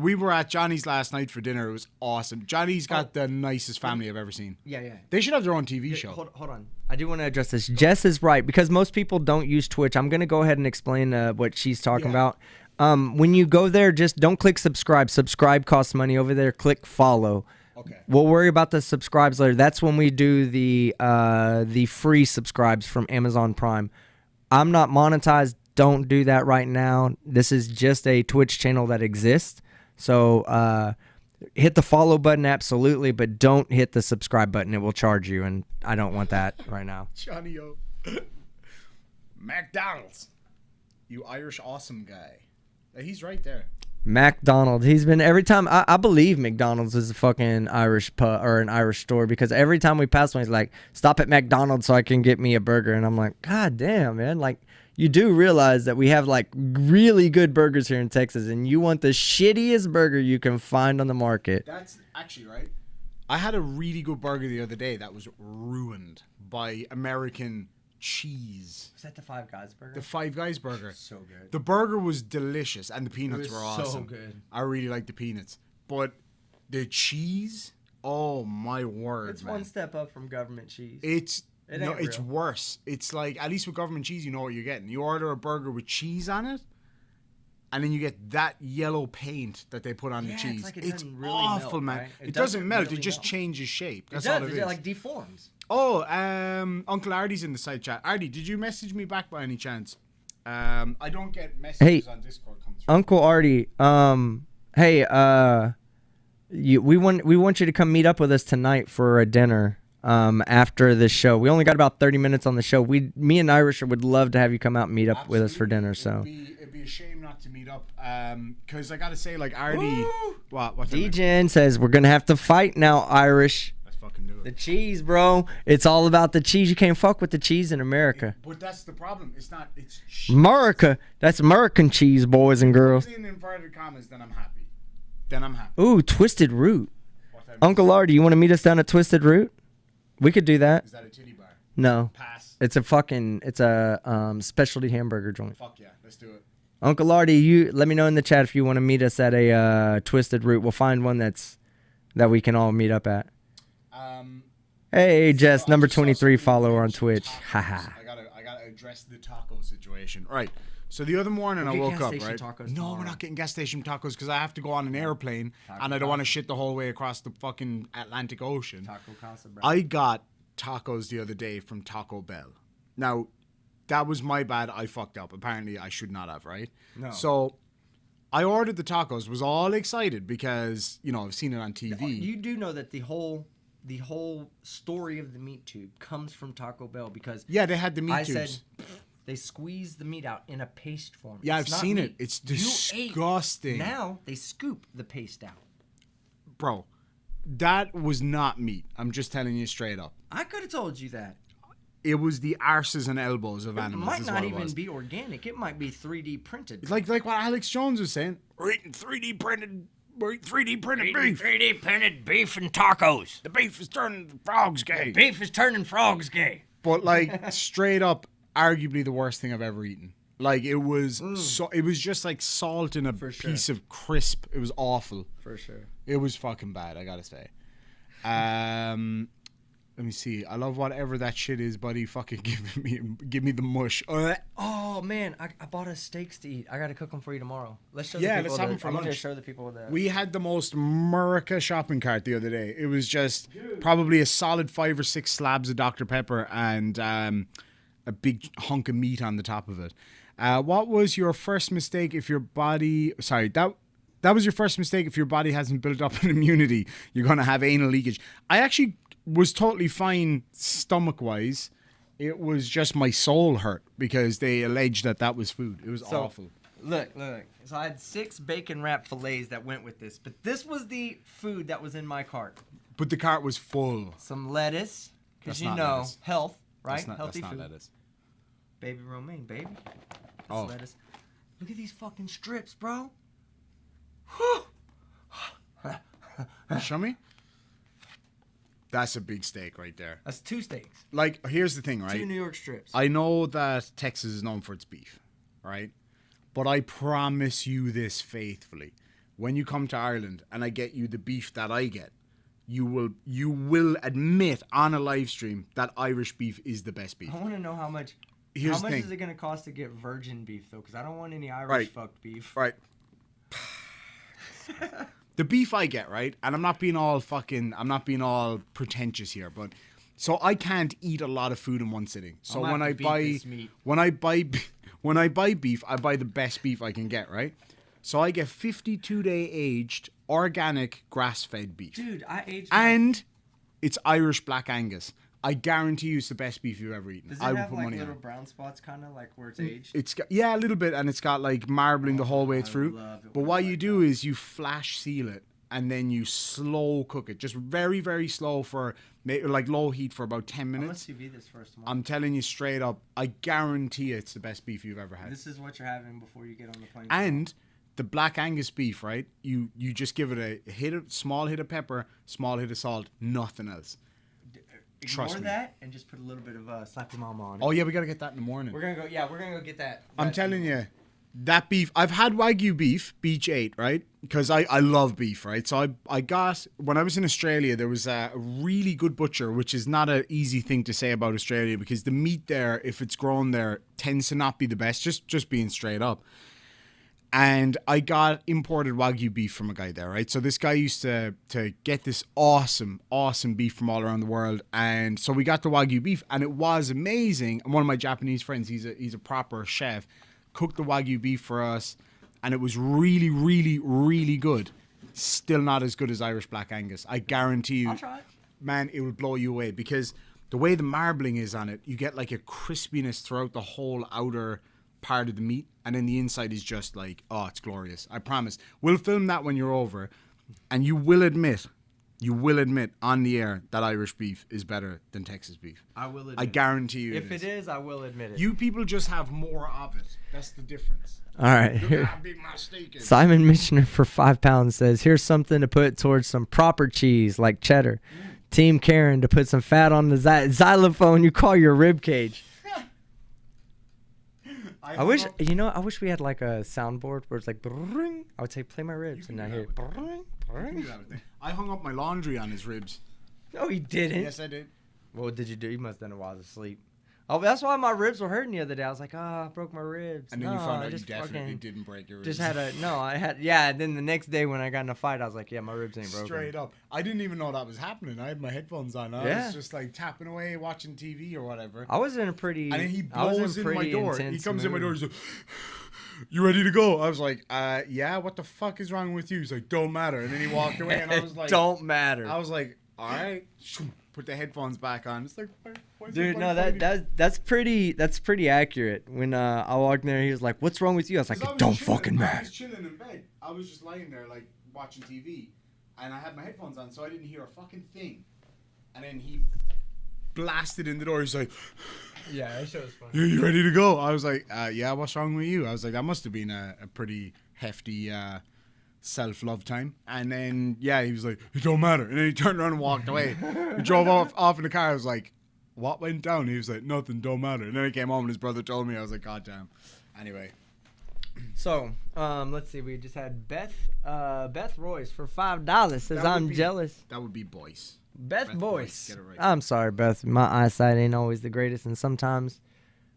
We were at Johnny's last night for dinner. It was awesome. Johnny's got the nicest family I've ever seen. Yeah. They should have their own TV show. Hold on. I do want to address this. Jess is right, because most people don't use Twitch. I'm going to go ahead and explain what she's talking about. When you go there, just don't click subscribe. Subscribe costs money. Over there, click follow. Okay. We'll worry about the subscribes later. That's when we do the free subscribes from Amazon Prime. I'm not monetized. Don't do that right now. This is just a Twitch channel that exists. So hit the follow button, absolutely, but don't hit the subscribe button. It will charge you, and I don't want that right now. Johnny O. McDonald's. You Irish awesome guy. He's right there. McDonald's. He's been every time. I believe McDonald's is a fucking Irish pub or an Irish store, because every time we pass one, he's like, stop at McDonald's so I can get me a burger. And I'm like, God damn, man. Like, you do realize that we have like really good burgers here in Texas, and you want the shittiest burger you can find on the market. That's actually right. I had a really good burger the other day that was ruined by American cheese. Was that the Five Guys burger? The Five Guys burger. So good. The burger was delicious, and the peanuts were awesome. So good. I really like the peanuts, but the cheese, oh my word, it's man. One step up from government cheese. It's real. worse. It's like, at least with government cheese, you know what you're getting. You order a burger with cheese on it, and then you get that yellow paint that they put on the cheese. It's really awful, melt, man. Right? It doesn't melt. Really it just changes shape. That's it does. all it is. It like deforms. Oh, Uncle Ardy's in the side chat. Ardy, did you message me back by any chance? I don't get messages on Discord come through. Uncle Ardy, hey, we want you to come meet up with us tonight for a dinner. After the show, we only got about 30 minutes on the show. Me and Irish would love to have you come out and meet up with us for dinner. So it'd be a shame not to meet up. Because I gotta say, like, Ardy, what? DJN says we're gonna have to fight now, Irish. Let's fucking do it. The cheese, bro. It's all about the cheese. You can't fuck with the cheese in America. But that's the problem. It's not. It's America. That's American cheese, boys and girls. In inverted commas, then I'm happy. Ooh, Twisted Root. Uncle Ardy, you want to meet us down at Twisted Root? We could do that. Is that a titty bar? No. Pass. It's a specialty hamburger joint. Fuck yeah, let's do it. Uncle Ardy, you let me know in the chat if you want to meet us at a Twisted Root. We'll find one that we can all meet up at. Hey, Jess, number 23 follower on Twitch. Haha. I gotta address the taco situation. Right. So the other morning I woke up, right? No, we're not getting gas station tacos because I have to go on an airplane and I don't want to shit the whole way across the fucking Atlantic Ocean. Taco Casa, bro. I got tacos the other day from Taco Bell. Now, that was my bad. I fucked up. Apparently, I should not have, right? No. So I ordered the tacos, was all excited because, I've seen it on TV. You do know that the whole story of the meat tube comes from Taco Bell because... Yeah, they had the meat tubes. I said... They squeeze the meat out in a paste form. Yeah, I've seen it. It's disgusting. Now they scoop the paste out. bro, that was not meat. I'm just telling you straight up. I could have told you that. It was the arses and elbows of It animals. might is not what it even was. be organic. It might be 3D printed. Like what Alex Jones was saying. We're eating 3D printed beef. 3D printed beef and tacos. The beef is turning frogs gay. Beef is turning frogs gay. But like straight up, arguably the worst thing I've ever eaten. Like it was it was just like salt in a piece of crisp. It was awful. For sure. It was fucking bad, I gotta say. Let me see. I love whatever that shit is, buddy. Fucking give me the mush. Oh man, I bought us steaks to eat. I gotta cook them for you tomorrow. Let's show. Yeah, the people let's have them for I'm lunch. gonna show the people that. We had the most Murica shopping cart the other day. It was just probably a solid 5 or 6 slabs of Dr. Pepper and a big hunk of meat on the top of it. What was your first mistake if your body... Sorry, that was your first mistake if your body hasn't built up an immunity. You're going to have anal leakage. I actually was totally fine stomach-wise. It was just my soul hurt because they alleged that was food. It was awful. Look. So I had 6 bacon wrap fillets that went with this. But this was the food that was in my cart. But the cart was full. Some lettuce. Because you know, lettuce. Health, right? That's Healthy not food. lettuce. Baby romaine, baby. That's Oh. lettuce. Look at these fucking strips, bro. Show me. That's a big steak right there. That's 2 steaks. Like, here's the thing, 2 right? New York strips. I know that Texas is known for its beef, right? But I promise you this faithfully. When you come to Ireland and I get you the beef that I get, you will admit on a live stream that Irish beef is the best beef. I want to know how much. Here's how the much thing. is it going to cost to get virgin beef, though? Because I don't want any Irish Right. fucked beef. Right. The beef I get, right? And I'm not being all pretentious here, but so I can't eat a lot of food in one sitting. So I'm when I gonna beat buy this meat. when I buy beef, I buy the best beef I can get, right? So I get 52-day aged organic grass-fed beef. Dude, I aged. And it's Irish Black Angus. I guarantee you it's the best beef you've ever eaten. Does it I will have put like money little on it. brown spots, kind of like where it's aged? It's got, yeah, a little bit, and it's got like marbling the whole way I through. love it But when what it's you like do is you flash seal it, and then you slow cook it, just very, very slow for like low heat for about 10 I'm gonna minutes. sous vide this first. Tomorrow. I'm telling you straight up, I guarantee you it's the best beef you've ever had. This is what you're having before you get on the plane. And the Black Angus beef, right? You just give it a small hit of pepper, small hit of salt, nothing else. Ignore trust me. that and just put a little bit of slap your mama on it. Oh yeah, we gotta get that in the morning. We're gonna go. Yeah, we're gonna go get that. I'm that- telling you, that beef. I've had Wagyu beef, Beach 8, right? Because I love beef, right? So I got, when I was in Australia, there was a really good butcher, which is not an easy thing to say about Australia because the meat there, if it's grown there, tends to not be the best, just being straight up. And I got imported Wagyu beef from a guy there, right? So this guy used to get this awesome beef from all around the world. And so we got the Wagyu beef and it was amazing. And one of my Japanese friends, he's a proper chef, cooked the Wagyu beef for us. And it was really, really, really good. Still not as good as Irish Black Angus. I guarantee you. I'll try it. Man, it will blow you away because the way the marbling is on it, you get like a crispiness throughout the whole outer part of the meat, and then the inside is just like, oh, it's glorious. I promise. We'll film that when you're over, and you will admit on the air that Irish beef is better than Texas beef. I will admit. I guarantee you. If it is, I will admit it. You people just have more of it. That's the difference. All right. Look at how big my steak is. Simon Michener for £5 says, here's something to put towards some proper cheese like cheddar. Team Karen to put some fat on the xylophone you call your rib cage. I wish we had like a soundboard where it's like, brrring. I would say, play my ribs, and I hear, brrring, brrring. I hung up my laundry on his ribs. No, he didn't. Yes, I did. What did you do? You must have done it while I was asleep. Oh, that's why my ribs were hurting the other day. I was like, I broke my ribs. And then you No, found I out you just definitely fucking didn't break your ribs. just had a, no, I had, yeah. And then the next day when I got in a fight, I was like, yeah, my ribs ain't broken. Straight up. I didn't even know that was happening. I had my headphones on. I Yeah. was just like tapping away, watching TV or whatever. I was in a pretty, And then he I was blows in my pretty door. He intense comes in my door. mood. He's like, you ready to go? I was like, yeah, what the fuck is wrong with you? He's like, don't matter. And then he walked away and I was like, Don't matter. I was like, all right. Put the headphones back on. It's like, why is Dude, no, everybody fighting? that's pretty accurate. When I walked in there, he was like, "What's wrong with you?" I was like, 'Cause I "It don't chilling. fucking I matter." was chilling in bed. I was just lying there like watching TV. and I had my headphones on, so I didn't hear a fucking thing. And then he blasted in the door. He's like, Yeah, that show was funny. you ready to go? I was like, yeah, what's wrong with you? I was like, that must have been a pretty hefty self-love time. And then, yeah, he was like, it don't matter. And then he turned around and walked away. He drove off in the car. I was like, what went down? He was like, nothing, don't matter. And then he came home and his brother told me. I was like, God damn. Anyway. So, let's see. We just had Beth Royce for $5 says, I'm jealous. That would be Boyce. Beth Boyce. Get it right. I'm sorry, Beth. My eyesight ain't always the greatest, and sometimes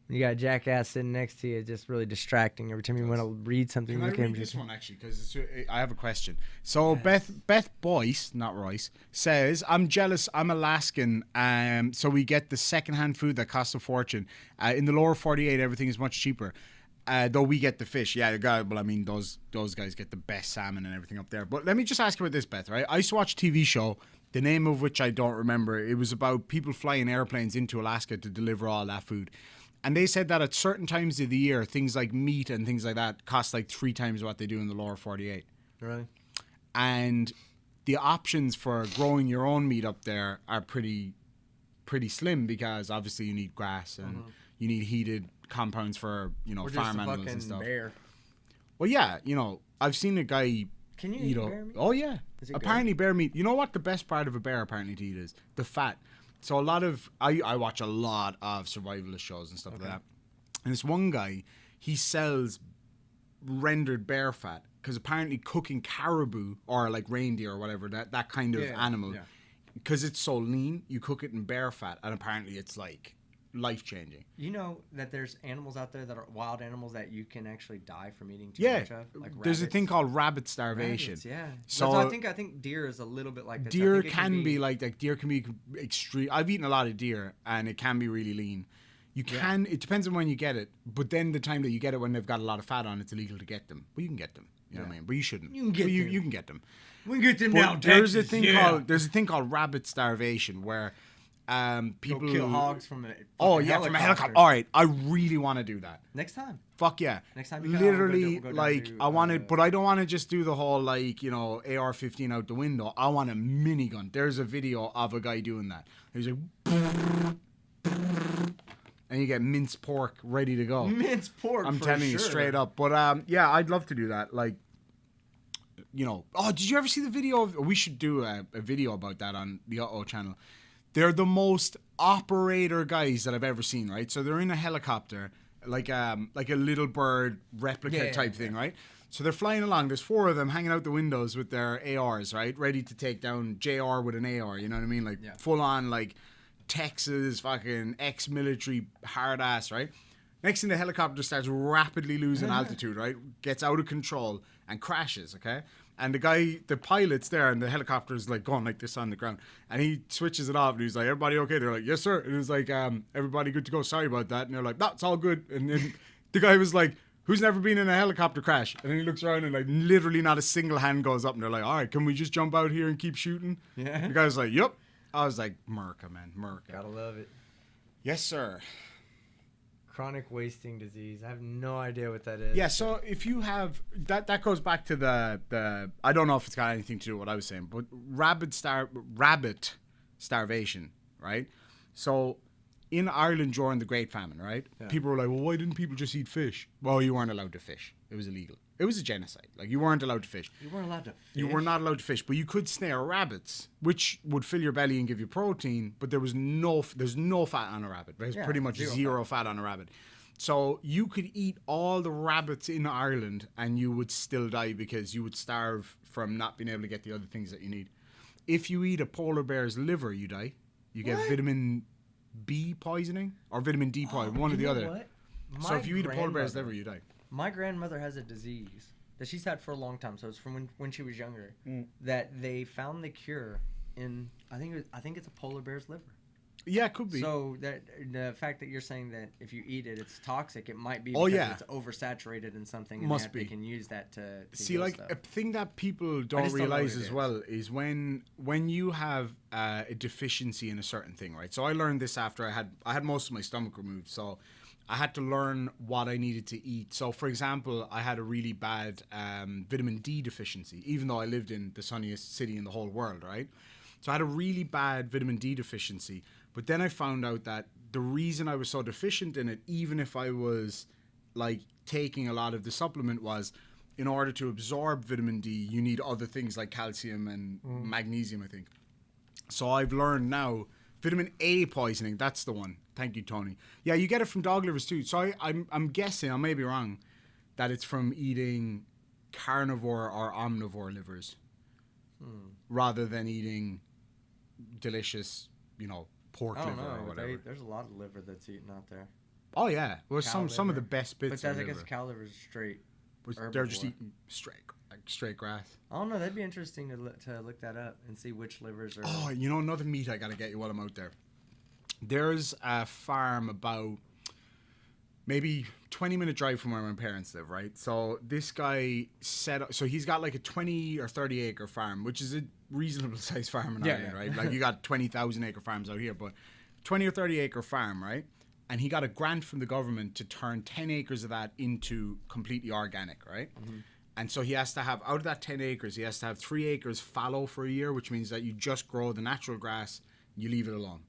when you got a jackass sitting next to you, it's just really distracting. Every time you want to read something, Can I read this one actually? Because I have a question. So yes. Beth Boyce, not Royce, says, "I'm jealous. I'm Alaskan. So we get the secondhand food that costs a fortune. In the lower 48, everything is much cheaper." Though we get the fish, well, I mean, those guys get the best salmon and everything up there. But let me just ask you about this, Beth, right? I used to watch a TV show, the name of which I don't remember. It was about people flying airplanes into Alaska to deliver all that food. And they said that at certain times of the year, things like meat and things like that cost like 3 times what they do in the lower 48. Really? And the options for growing your own meat up there are pretty slim, because obviously you need grass and you need heated compounds for, farm animals and stuff. Bear. Well, yeah, I've seen a guy. Can you eat bear meat? Oh yeah. Is it apparently bear meat. You know what the best part of a bear apparently to eat is? The fat. So I watch a lot of survivalist shows and stuff like that. And this one guy, he sells rendered bear fat, because apparently cooking caribou or like reindeer or whatever, that kind of animal, because it's so lean, you cook it in bear fat, and apparently it's like life-changing. You know that there's animals out there that are wild animals that you can actually die from eating too much of? Like there's a thing called rabbit starvation. Rabbits, yeah. So I think deer is a little bit like that. Deer can be like that. Deer can be extreme. I've eaten a lot of deer, and it can be really lean. You can. It depends on when you get it. But then the time that you get it, when they've got a lot of fat on, it's illegal to get them. But you can get them. You know what I mean? But you shouldn't. You can get them. You can get them. We can get them but now. There's a thing called rabbit starvation, where people kill hogs from a from a helicopter. All right, I really want to do that next time. Fuck yeah. Next time you literally we'll go like I want to, but I don't want to just do the whole like AR-15 out the window. I want a minigun. There's a video of a guy doing that. He's like, and you get minced pork ready to go. Minced pork. I'm telling you straight up. But yeah, I'd love to do that. Like, oh, did you ever see the video of? We should do a video about that on the channel. They're the most operator guys that I've ever seen, right? So they're in a helicopter, like a little bird replica type thing, right? So they're flying along. There's 4 of them hanging out the windows with their ARs, right? Ready to take down JR with an AR, you know what I mean? Like full on, like Texas fucking ex-military hard ass, right? Next thing, the helicopter starts rapidly losing altitude, right? Gets out of control and crashes, okay? And the pilot's there, and the helicopter's like going like this on the ground. And he switches it off, and he's like, everybody okay? They're like, yes, sir. And he's like, everybody good to go? Sorry about that. And they're like, no, it's all good. And then the guy was like, who's never been in a helicopter crash? And then he looks around, and like literally not a single hand goes up. And they're like, all right, can we just jump out here and keep shooting? Yeah. The guy's like, yep. I was like, Merca, man, Merca. Gotta love it. Yes, sir. Chronic wasting disease. I have no idea what that is. Yeah, so if you have that goes back to the I don't know if it's got anything to do with what I was saying, but rabbit starvation, right? So in Ireland during the Great Famine, right? Yeah. People were like, well, why didn't people just eat fish? Well, you weren't allowed to fish. It was illegal. It was a genocide. Like, you weren't allowed to fish. You weren't allowed to fish? You were not allowed to fish, but you could snare rabbits, which would fill your belly and give you protein, but there's no fat on a rabbit. There's pretty much zero fat on a rabbit. So you could eat all the rabbits in Ireland and you would still die, because you would starve from not being able to get the other things that you need. If you eat a polar bear's liver, you die. You get vitamin B poisoning or vitamin D poisoning, one or the other. What? So if you eat a polar bear's liver, you die. My grandmother has a disease that she's had for a long time. So it's from when she was younger that they found the cure in. I think it's a polar bear's liver. Yeah, it could be. So that the fact that you're saying that if you eat it, it's toxic. It might be because it's oversaturated in something, and they can use that to see. Like stuff. A thing that people don't realize as well is when you have a deficiency in a certain thing, right? So I learned this after I had most of my stomach removed. So I had to learn what I needed to eat. So, for example, I had a really bad vitamin D deficiency, even though I lived in the sunniest city in the whole world, right? So I had a really bad vitamin D deficiency. But then I found out that the reason I was so deficient in it, even if I was like taking a lot of the supplement, was in order to absorb vitamin D, you need other things like calcium and magnesium, I think. So I've learned now, vitamin A poisoning, that's the one. Thank you, Tony. Yeah, you get it from dog livers too. So I'm guessing, I may be wrong, that it's from eating carnivore or omnivore livers rather than eating delicious, pork liver or whatever. There's a lot of liver that's eaten out there. Oh yeah, well some of the best bits. But that's, of I liver. guess cow liver is straight. They're just eating straight grass. I don't know. That'd be interesting to look that up and see which livers are. Oh, another meat I gotta get you while I'm out there. There's a farm about maybe 20-minute drive from where my parents live, right? So this guy set up, so he's got like a 20 or 30 acre farm, which is a reasonable sized farm in Ireland, right? Like you got 20,000 acre farms out here, but 20 or 30 acre farm, right? And he got a grant from the government to turn 10 acres of that into completely organic, right? Mm-hmm. And so he has to have, out of that 10 acres, he has to have 3 acres fallow for a year, which means that you just grow the natural grass, you leave it alone.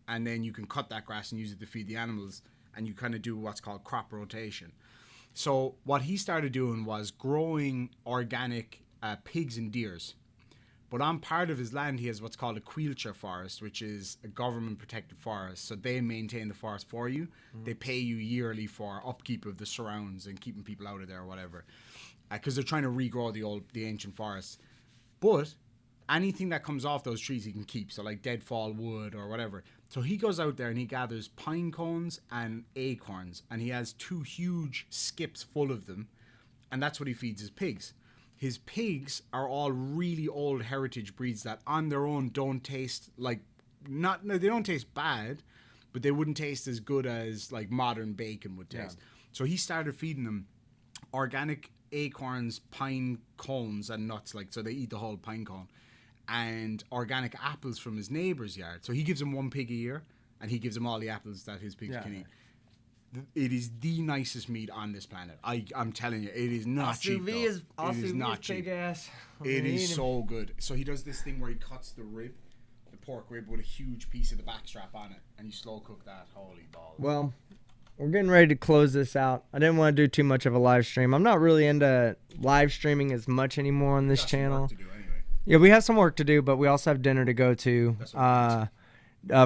And then you can cut that grass and use it to feed the animals, and you kind of do what's called crop rotation. So what he started doing was growing organic pigs and deers. But on part of his land, he has what's called a quilcher forest, which is a government-protected forest. So they maintain the forest for you. Mm. They pay you yearly for upkeep of the surrounds and keeping people out of there or whatever, because they're trying to regrow the ancient forests. But anything that comes off those trees he can keep, so like deadfall wood or whatever. So he goes out there and he gathers pine cones and acorns, and he has 2 huge skips full of them, and that's what he feeds his pigs. His pigs are all really old heritage breeds that on their own don't taste like, they don't taste bad, but they wouldn't taste as good as like modern bacon would taste. Yeah. So he started feeding them organic acorns, pine cones and nuts, so they eat the whole pine cone, and organic apples from his neighbor's yard. So he gives them 1 pig a year, and he gives them all the apples that his pigs can eat. It is the nicest meat on this planet. I'm telling you, it is not cheap. It is not cheap. It is so good. So he does this thing where he cuts the pork rib with a huge piece of the backstrap on it, and you slow cook that. Holy balls. Well, we're getting ready to close this out. I didn't want to do too much of a live stream. I'm not really into live streaming as much anymore on this channel. Work to do anyway. Yeah, we have some work to do, but we also have dinner to go to.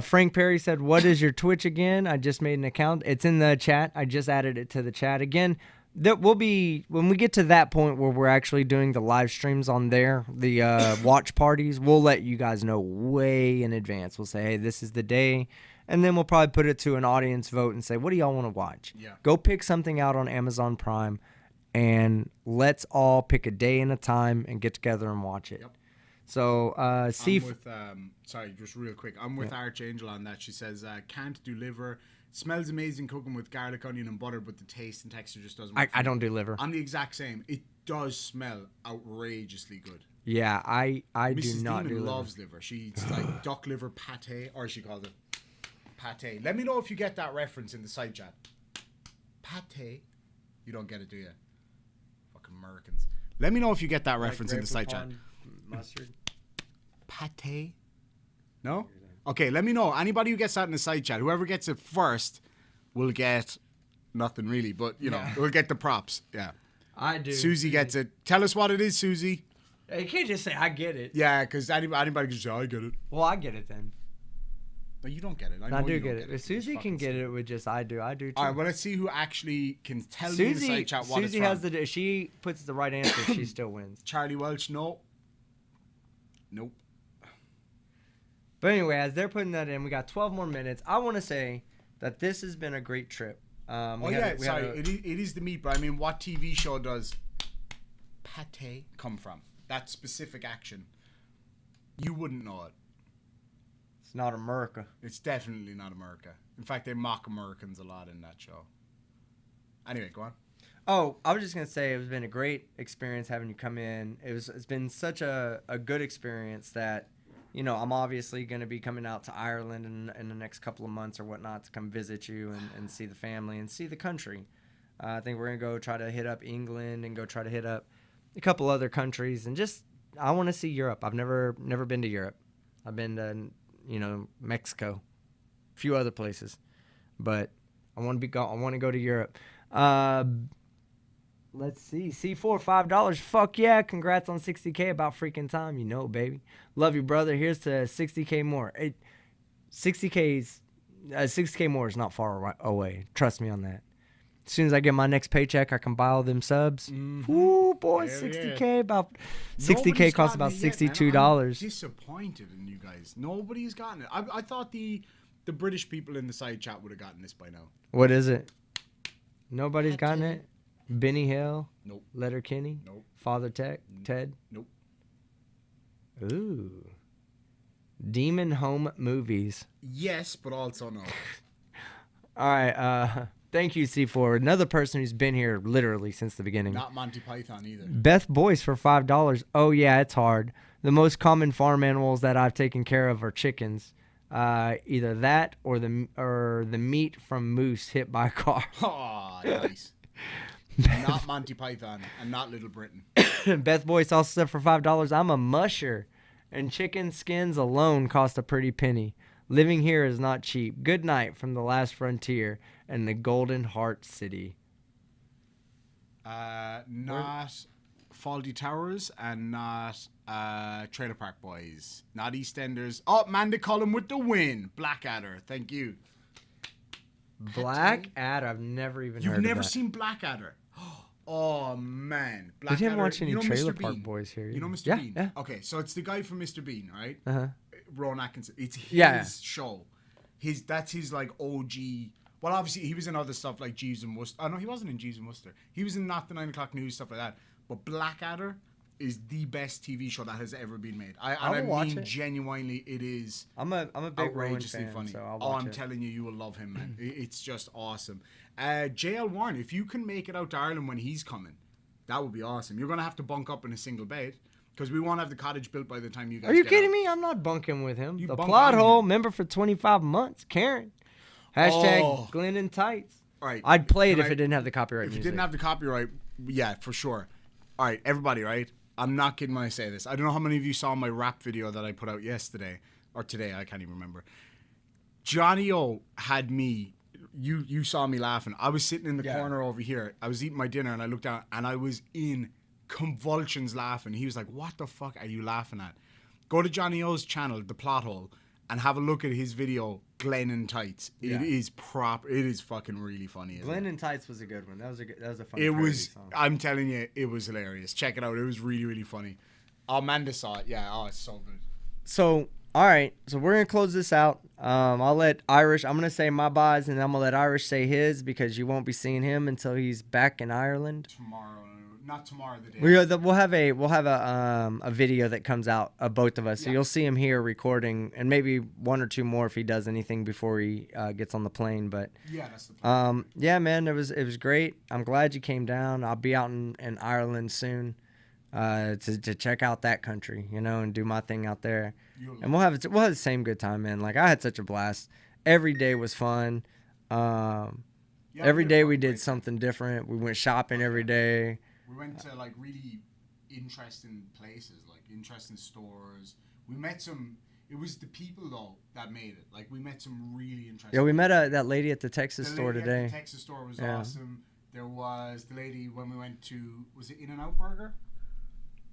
Frank Perry said, "What is your Twitch again? I just made an account. It's in the chat. I just added it to the chat again. That will be when we get to that point where we're actually doing the live streams on there, the watch parties. We'll let you guys know way in advance. We'll say, hey, this is the day, and then we'll probably put it to an audience vote and say, what do y'all want to watch? Yeah. Go pick something out on Amazon Prime, and let's all pick a day and a time and get together and watch it." Yep. So, sorry, just real quick. I'm with Archangel on that. She says, can't do liver. Smells amazing cooking with garlic, onion, and butter, but the taste and texture just doesn't work. I don't do liver. I'm the exact same. It does smell outrageously good. Yeah, I do not do liver. Mrs. Demon loves liver. She eats like duck liver pate, or she calls it pate. Let me know if you get that reference in the side chat. Pate. You don't get it, do you? Fucking Americans. Let me know if you get that reference in the side chat. Mustard. Pate? No? Okay, let me know. Anybody who gets that in the side chat, whoever gets it first will get nothing really, but we'll get the props. Yeah. I do. Susie gets it. Tell us what it is, Susie. You can't just say I get it. Yeah, because anybody can say I get it. Well, I get it then. But you don't get it. I do get it. If Susie can get it with just I do too. All right, well, let's see who actually can tell me in the side chat what Susie it's has she puts the right answer, she still wins. Charlie Welch, no. Nope. But anyway, as they're putting that in, we got 12 more minutes. I want to say that this has been a great trip. It is the meat, but I mean, what TV show does pate come from? That specific action. You wouldn't know it. It's not America. It's definitely not America. In fact, they mock Americans a lot in that show. Anyway, go on. Oh, I was just going to say it's been a great experience having you come in. It's been such a good experience that you know, I'm obviously going to be coming out to Ireland in the next couple of months or whatnot to come visit you and see the family and see the country. I think we're going to go try to hit up England and go try to hit up a couple other countries. And just, I want to see Europe. I've never been to Europe. I've been to, you know, Mexico, a few other places. But I want to go to Europe. Let's see. C4, $5. Fuck yeah. Congrats on 60K. About freaking time. You know, baby. Love you, brother. Here's to 60K more. 60K more is not far away. Trust me on that. As soon as I get my next paycheck, I can buy all them subs. Mm-hmm. Ooh, boy, hell 60K. Yeah. About 60K costs about $62. I'm disappointed in you guys. Nobody's gotten it. I thought the British people in the side chat would have gotten this by now. What is it? Nobody's gotten it? Benny Hill? Nope. Letterkenny? Nope. Father Tech? Ted? Nope. Ooh. Demon Home Movies. Yes, but also no. All right. Thank you, C4. Another person who's been here literally since the beginning. Not Monty Python either. Beth Boyce for $5. Oh, yeah, it's hard. The most common farm animals that I've taken care of are chickens. Either that or the meat from moose hit by a car. Oh, nice. Not Monty Python and not Little Britain. Beth Boyce also said for $5, I'm a musher, and chicken skins alone cost a pretty penny. Living here is not cheap. Good night from the last frontier and the Golden Heart City. Not Faulty Towers and not Trailer Park Boys. Not EastEnders. Oh, Manda Cullen with the win. Blackadder. Thank you. Blackadder. I've never even heard of that. You've never seen Blackadder? Oh, man. Blackadder. We didn't watch any Trailer Park Boys here. You know Mr. Bean? Yeah. Okay, so it's the guy from Mr. Bean, right? Uh-huh. Ron Atkinson. It's his show. That's his, like, OG. Well, obviously, he was in other stuff like Jeeves and Wooster. Oh, no, he wasn't in Jeeves and Wooster. He was in Not the 9 o'clock News, stuff like that. But Blackadder is the best TV show that has ever been made. I mean, genuinely, it is. I'm a big outrageously fan, funny. So I'll watch I'm telling you, you will love him, man. It's just awesome. JL Warren, if you can make it out to Ireland when he's coming, that would be awesome. You're gonna have to bunk up in a single bed because we won't have the cottage built by the time you guys. Are you get kidding out. me? I'm not bunking with him. The plot hole member for 25 months, Karen. Hashtag Glenn in tights. All right, I'd play it if it didn't have the copyright. If it didn't have the copyright, yeah, for sure. All right, everybody, right? I'm not kidding when I say this. I don't know how many of you saw my rap video that I put out yesterday or today. I can't even remember. Johnny O had me. You saw me laughing. I was sitting in the corner over here. I was eating my dinner and I looked down and I was in convulsions laughing. He was like, "What the fuck are you laughing at?" Go to Johnny O's channel, The Plot Hole, and have a look at his video, Glenn in Tights. It is It is fucking really funny. Glenn in Tights was a good one. That was a funny. It was. Song. I'm telling you, it was hilarious. Check it out. It was really, really funny. Amanda saw it. Yeah. Oh, it's so good. So, all right. So we're gonna close this out. I'll let Irish. I'm gonna say my buys, and I'm gonna let Irish say his because you won't be seeing him until he's back in Ireland. Tomorrow. Not tomorrow. The day. We'll have a video that comes out of both of us, so you'll see him here recording, and maybe one or two more if he does anything before he gets on the plane. But that's the plan. Yeah, man, it was great. I'm glad you came down. I'll be out in Ireland soon to check out that country, and do my thing out there. And we'll have the same good time, man. Like I had such a blast. Every day was fun. Every day we did something different. We went shopping every day. We went to like really interesting places, like interesting stores. We met some. It was the people though that made it. Like we met some really interesting. Yeah, we met that lady at the Texas store today. The Texas store was awesome. There was the lady when we went to. Was it In-N-Out Burger?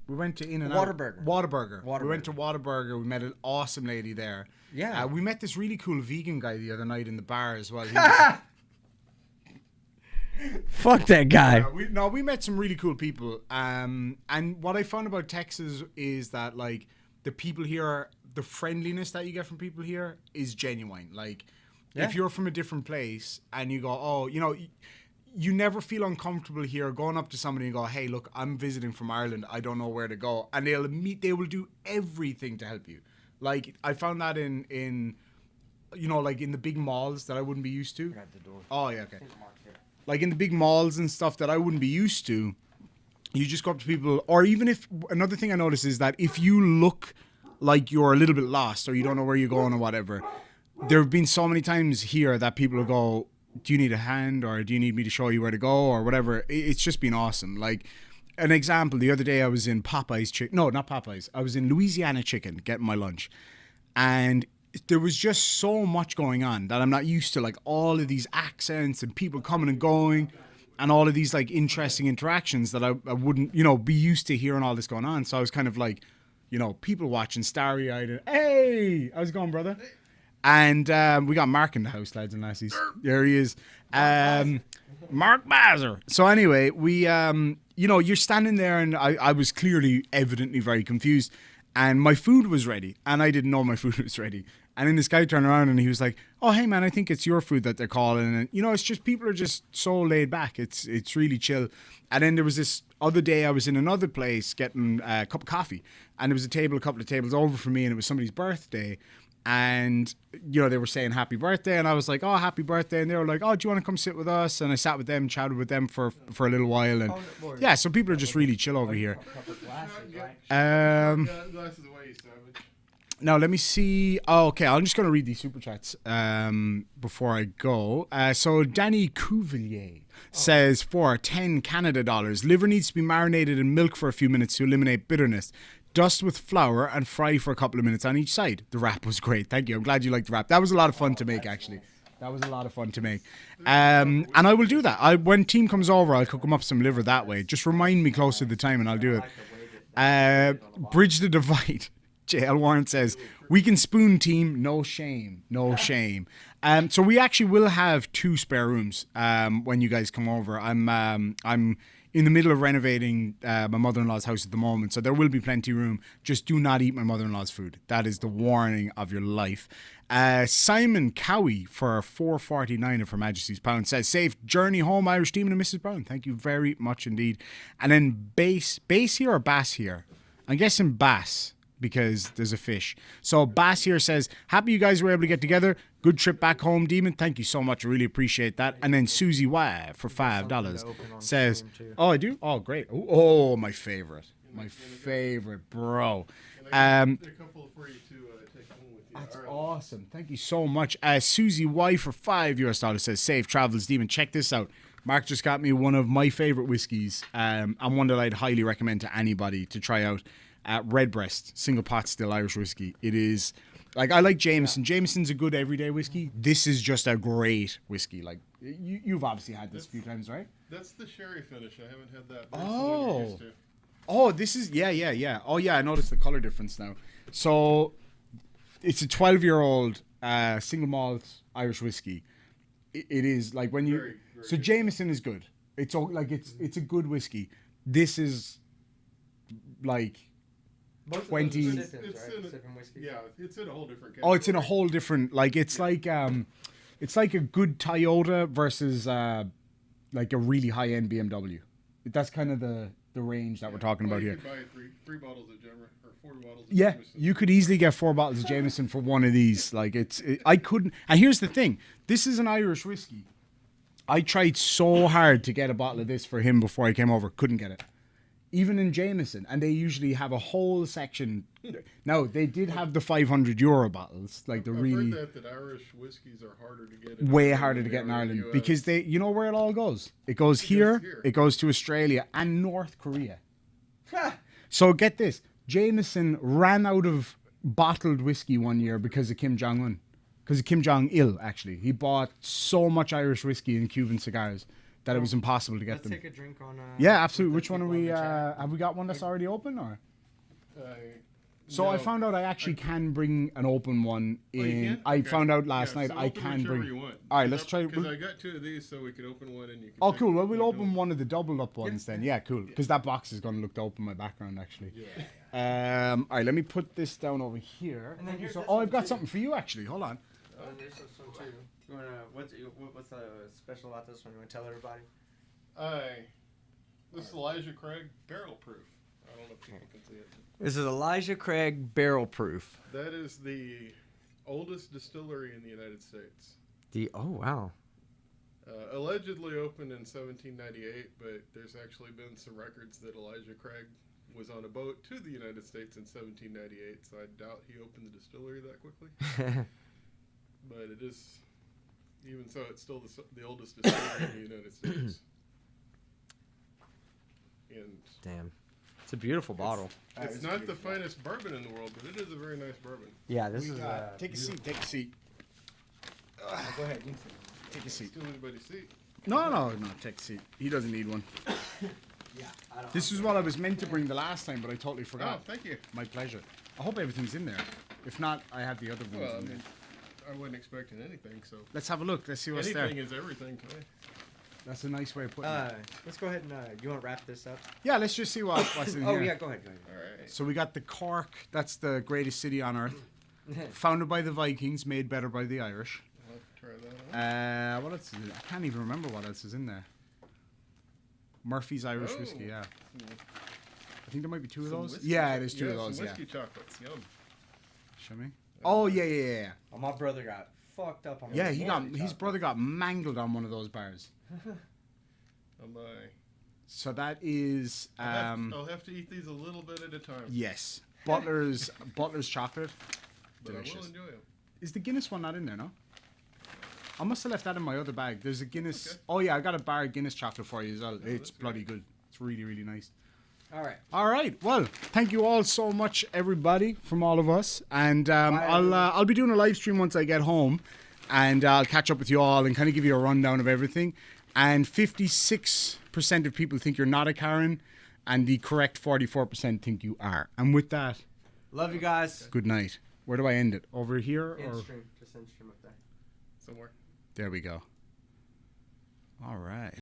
We went to In-N-Out. Whataburger. We went to Whataburger. We met an awesome lady there. Yeah. We met this really cool vegan guy the other night in the bar as well. Fuck that guy. We met some really cool people. And what I found about Texas is that like the people here, the friendliness that you get from people here is genuine. Like if you're from a different place and you go, you never feel uncomfortable here going up to somebody and go, "Hey, look, I'm visiting from Ireland. I don't know where to go," and they will do everything to help you. Like I found that in like in the big malls that I wouldn't be used to. Oh yeah, okay. Like in the big malls and stuff that I wouldn't be used to, you just go up to people, or even if, another thing I noticed is that if you look like you're a little bit lost or you don't know where you're going or whatever, there have been so many times here that people will go, do you need a hand or do you need me to show you where to go or whatever. It's just been awesome. Like an example, the other day I was in Popeye's chicken. No, not Popeye's. I was in Louisiana Chicken getting my lunch. And there was just so much going on that I'm not used to, like all of these accents and people coming and going and all of these like interesting interactions that I wouldn't, you know, be used to hearing all this going on. So I was kind of like, you know, people watching starry-eyed and, hey, how's it going, brother? And we got Mark in the house, lads and lassies. There he is. Mark Bazer. So anyway, we, you know, you're standing there and I was clearly, evidently very confused. And my food was ready. And I didn't know my food was ready. And then this guy turned around and he was like, oh, hey, man, I think it's your food that they're calling. And, you know, it's just people are just so laid back. It's really chill. And then there was this other day I was in another place getting a cup of coffee. And there was a couple of tables over from me, and it was somebody's birthday. And, you know, they were saying happy birthday. And I was like, oh, happy birthday. And they were like, oh, do you want to come sit with us? And I sat with them, chatted with them for a little while. And yeah, so people are just really chill over here. Now, let me see. Oh, okay, I'm just going to read these super chats before I go. So Danny Cuvelier says, for $10 Canada dollars, liver needs to be marinated in milk for a few minutes to eliminate bitterness. Dust with flour and fry for a couple of minutes on each side. The wrap was great. Thank you. I'm glad you liked the wrap. That was a lot of fun to make, actually. That was a lot of fun to make. And I will do that. When team comes over, I'll cook them up some liver that way. Just remind me close to the time and I'll do it. Bridge the divide. JL Warren says, we can spoon team, no shame, no shame. So we actually will have 2 spare rooms when you guys come over. I'm in the middle of renovating my mother-in-law's house at the moment, so there will be plenty of room. Just do not eat my mother-in-law's food. That is the warning of your life. Simon Cowie for $4.49 of Her Majesty's Pound says, safe journey home, Irish Demon and Mrs. Brown. Thank you very much indeed. And then bass here or bass here? I'm guessing bass, because there's a fish. So Bass here says, happy you guys were able to get together. Good trip back home, Demon. Thank you so much. I really appreciate that. And then Susie Y for $5 says, oh, I do? Oh, great. Oh, my favorite. My favorite, bro. A couple for you to take home with you. That's awesome. Thank you so much. Susie Y for $5 says, safe travels, Demon. Check this out. Mark just got me one of my favorite whiskeys, and one that I'd highly recommend to anybody to try out. Redbreast, single pot still Irish whiskey. It is, like, I like Jameson. Jameson's a good everyday whiskey. This is just a great whiskey. Like, you've obviously had this a few times, right? That's the sherry finish. I haven't had that. Oh, this is, yeah. Oh, yeah, I noticed the color difference now. So, it's a 12-year-old single malt Irish whiskey. It is, like, when you... Very so, Jameson is good. It's a good whiskey. This is, like... 20. Yeah, it's in a whole different category. Oh, it's in a whole different, like, it's like a good Toyota versus like a really high end BMW. That's kind of the range that we're talking about here. You could buy three bottles of Jameson or 4 bottles of yeah, Jameson. You could easily get 4 bottles of Jameson for one of these. Like, I couldn't. And here's the thing: this is an Irish whiskey. I tried so hard to get a bottle of this for him before I came over. Couldn't get it. Even in Jameson, and they usually have a whole section. Now, they did have the €500 bottles, like the really... I've heard that Irish whiskies are harder to get way harder to get in Ireland, because they, you know where it all goes? It goes here, it goes to Australia, and North Korea. So get this, Jameson ran out of bottled whiskey one year because of Kim Jong-un. Because of Kim Jong-il, actually. He bought so much Irish whiskey and Cuban cigars that it was impossible to get them. Let's take a drink on... yeah, absolutely. Which one are we... have we got one that's already open, or...? So no. I found out I actually can bring an open one in... I found out last night I can bring... You want. All right, let's try... Because I got 2 of these, so we could open one and you can... Oh, cool. Well, we'll open one of the doubled up ones then. Yeah, cool. Because that box is going to look dope in my background, actually. Yeah. All right, let me put this down over here. And then I've got something for you, actually. Hold on. There's some too. You wanna, what's the special about this one? You want to tell everybody? This is Elijah Craig Barrel Proof. I don't know if people can see it. This is Elijah Craig Barrel Proof. That is the oldest distillery in the United States. Oh, wow. Allegedly opened in 1798, but there's actually been some records that Elijah Craig was on a boat to the United States in 1798, so I doubt he opened the distillery that quickly. But it is, even so, it's still the oldest distillery in the United States. And Damn. It's a beautiful bottle. it's not the finest bourbon in the world, but it is a very nice bourbon. Yeah, this is. Take a seat. Take a seat. Go ahead. Take a seat. Steal anybody's seat. No. Take a seat. He doesn't need one. Yeah, I don't. This is what I was meant to bring the last time, but I totally Oh, forgot. thank you. My pleasure. I hope everything's in there. If not, I have the other ones Well, I in there. mean, I wasn't expecting anything, so Let's have a look. Let's see what's anything there. is everything to me. That's a nice way of putting it. Let's go ahead and. You want to wrap this up? Yeah, let's just see what's in Oh here. yeah, go ahead. All right. So we got the Cork. That's the greatest city on earth. Founded by the Vikings, made better by the Irish. I'll have to try that out. What else is it? I can't even remember what else is in there. Murphy's Irish Oh. whiskey, yeah. I think there might be two of Some those. whiskey Yeah, there's two of some those, yeah. whiskey chocolates. Yum. Show me. Oh, yeah. Oh, my brother got fucked up on. Yeah, those he got whiskey his chocolates. brother got mangled on one of those bars. Oh my. So that is I'll have to eat these a little bit at a time. yes. Butler's chocolate. But I Delicious. will enjoy them. Is the Guinness one not in there, no? I must have left that in my other bag. There's a Guinness. Okay. Oh yeah, I got a bar of Guinness chocolate for you as well. It's that's bloody good. It's really, really nice. All right. All right. Well, thank you all so much, everybody, from all of us. And I'll be doing a live stream once I get home, and I'll catch up with you all and kind of give you a rundown of everything. And 56% of people think you're not a Karen, and the correct 44% think you are. And with that, Love you guys. good night. Where do I end it? Over here End or stream. Just end stream up there. Somewhere. there we go. All right.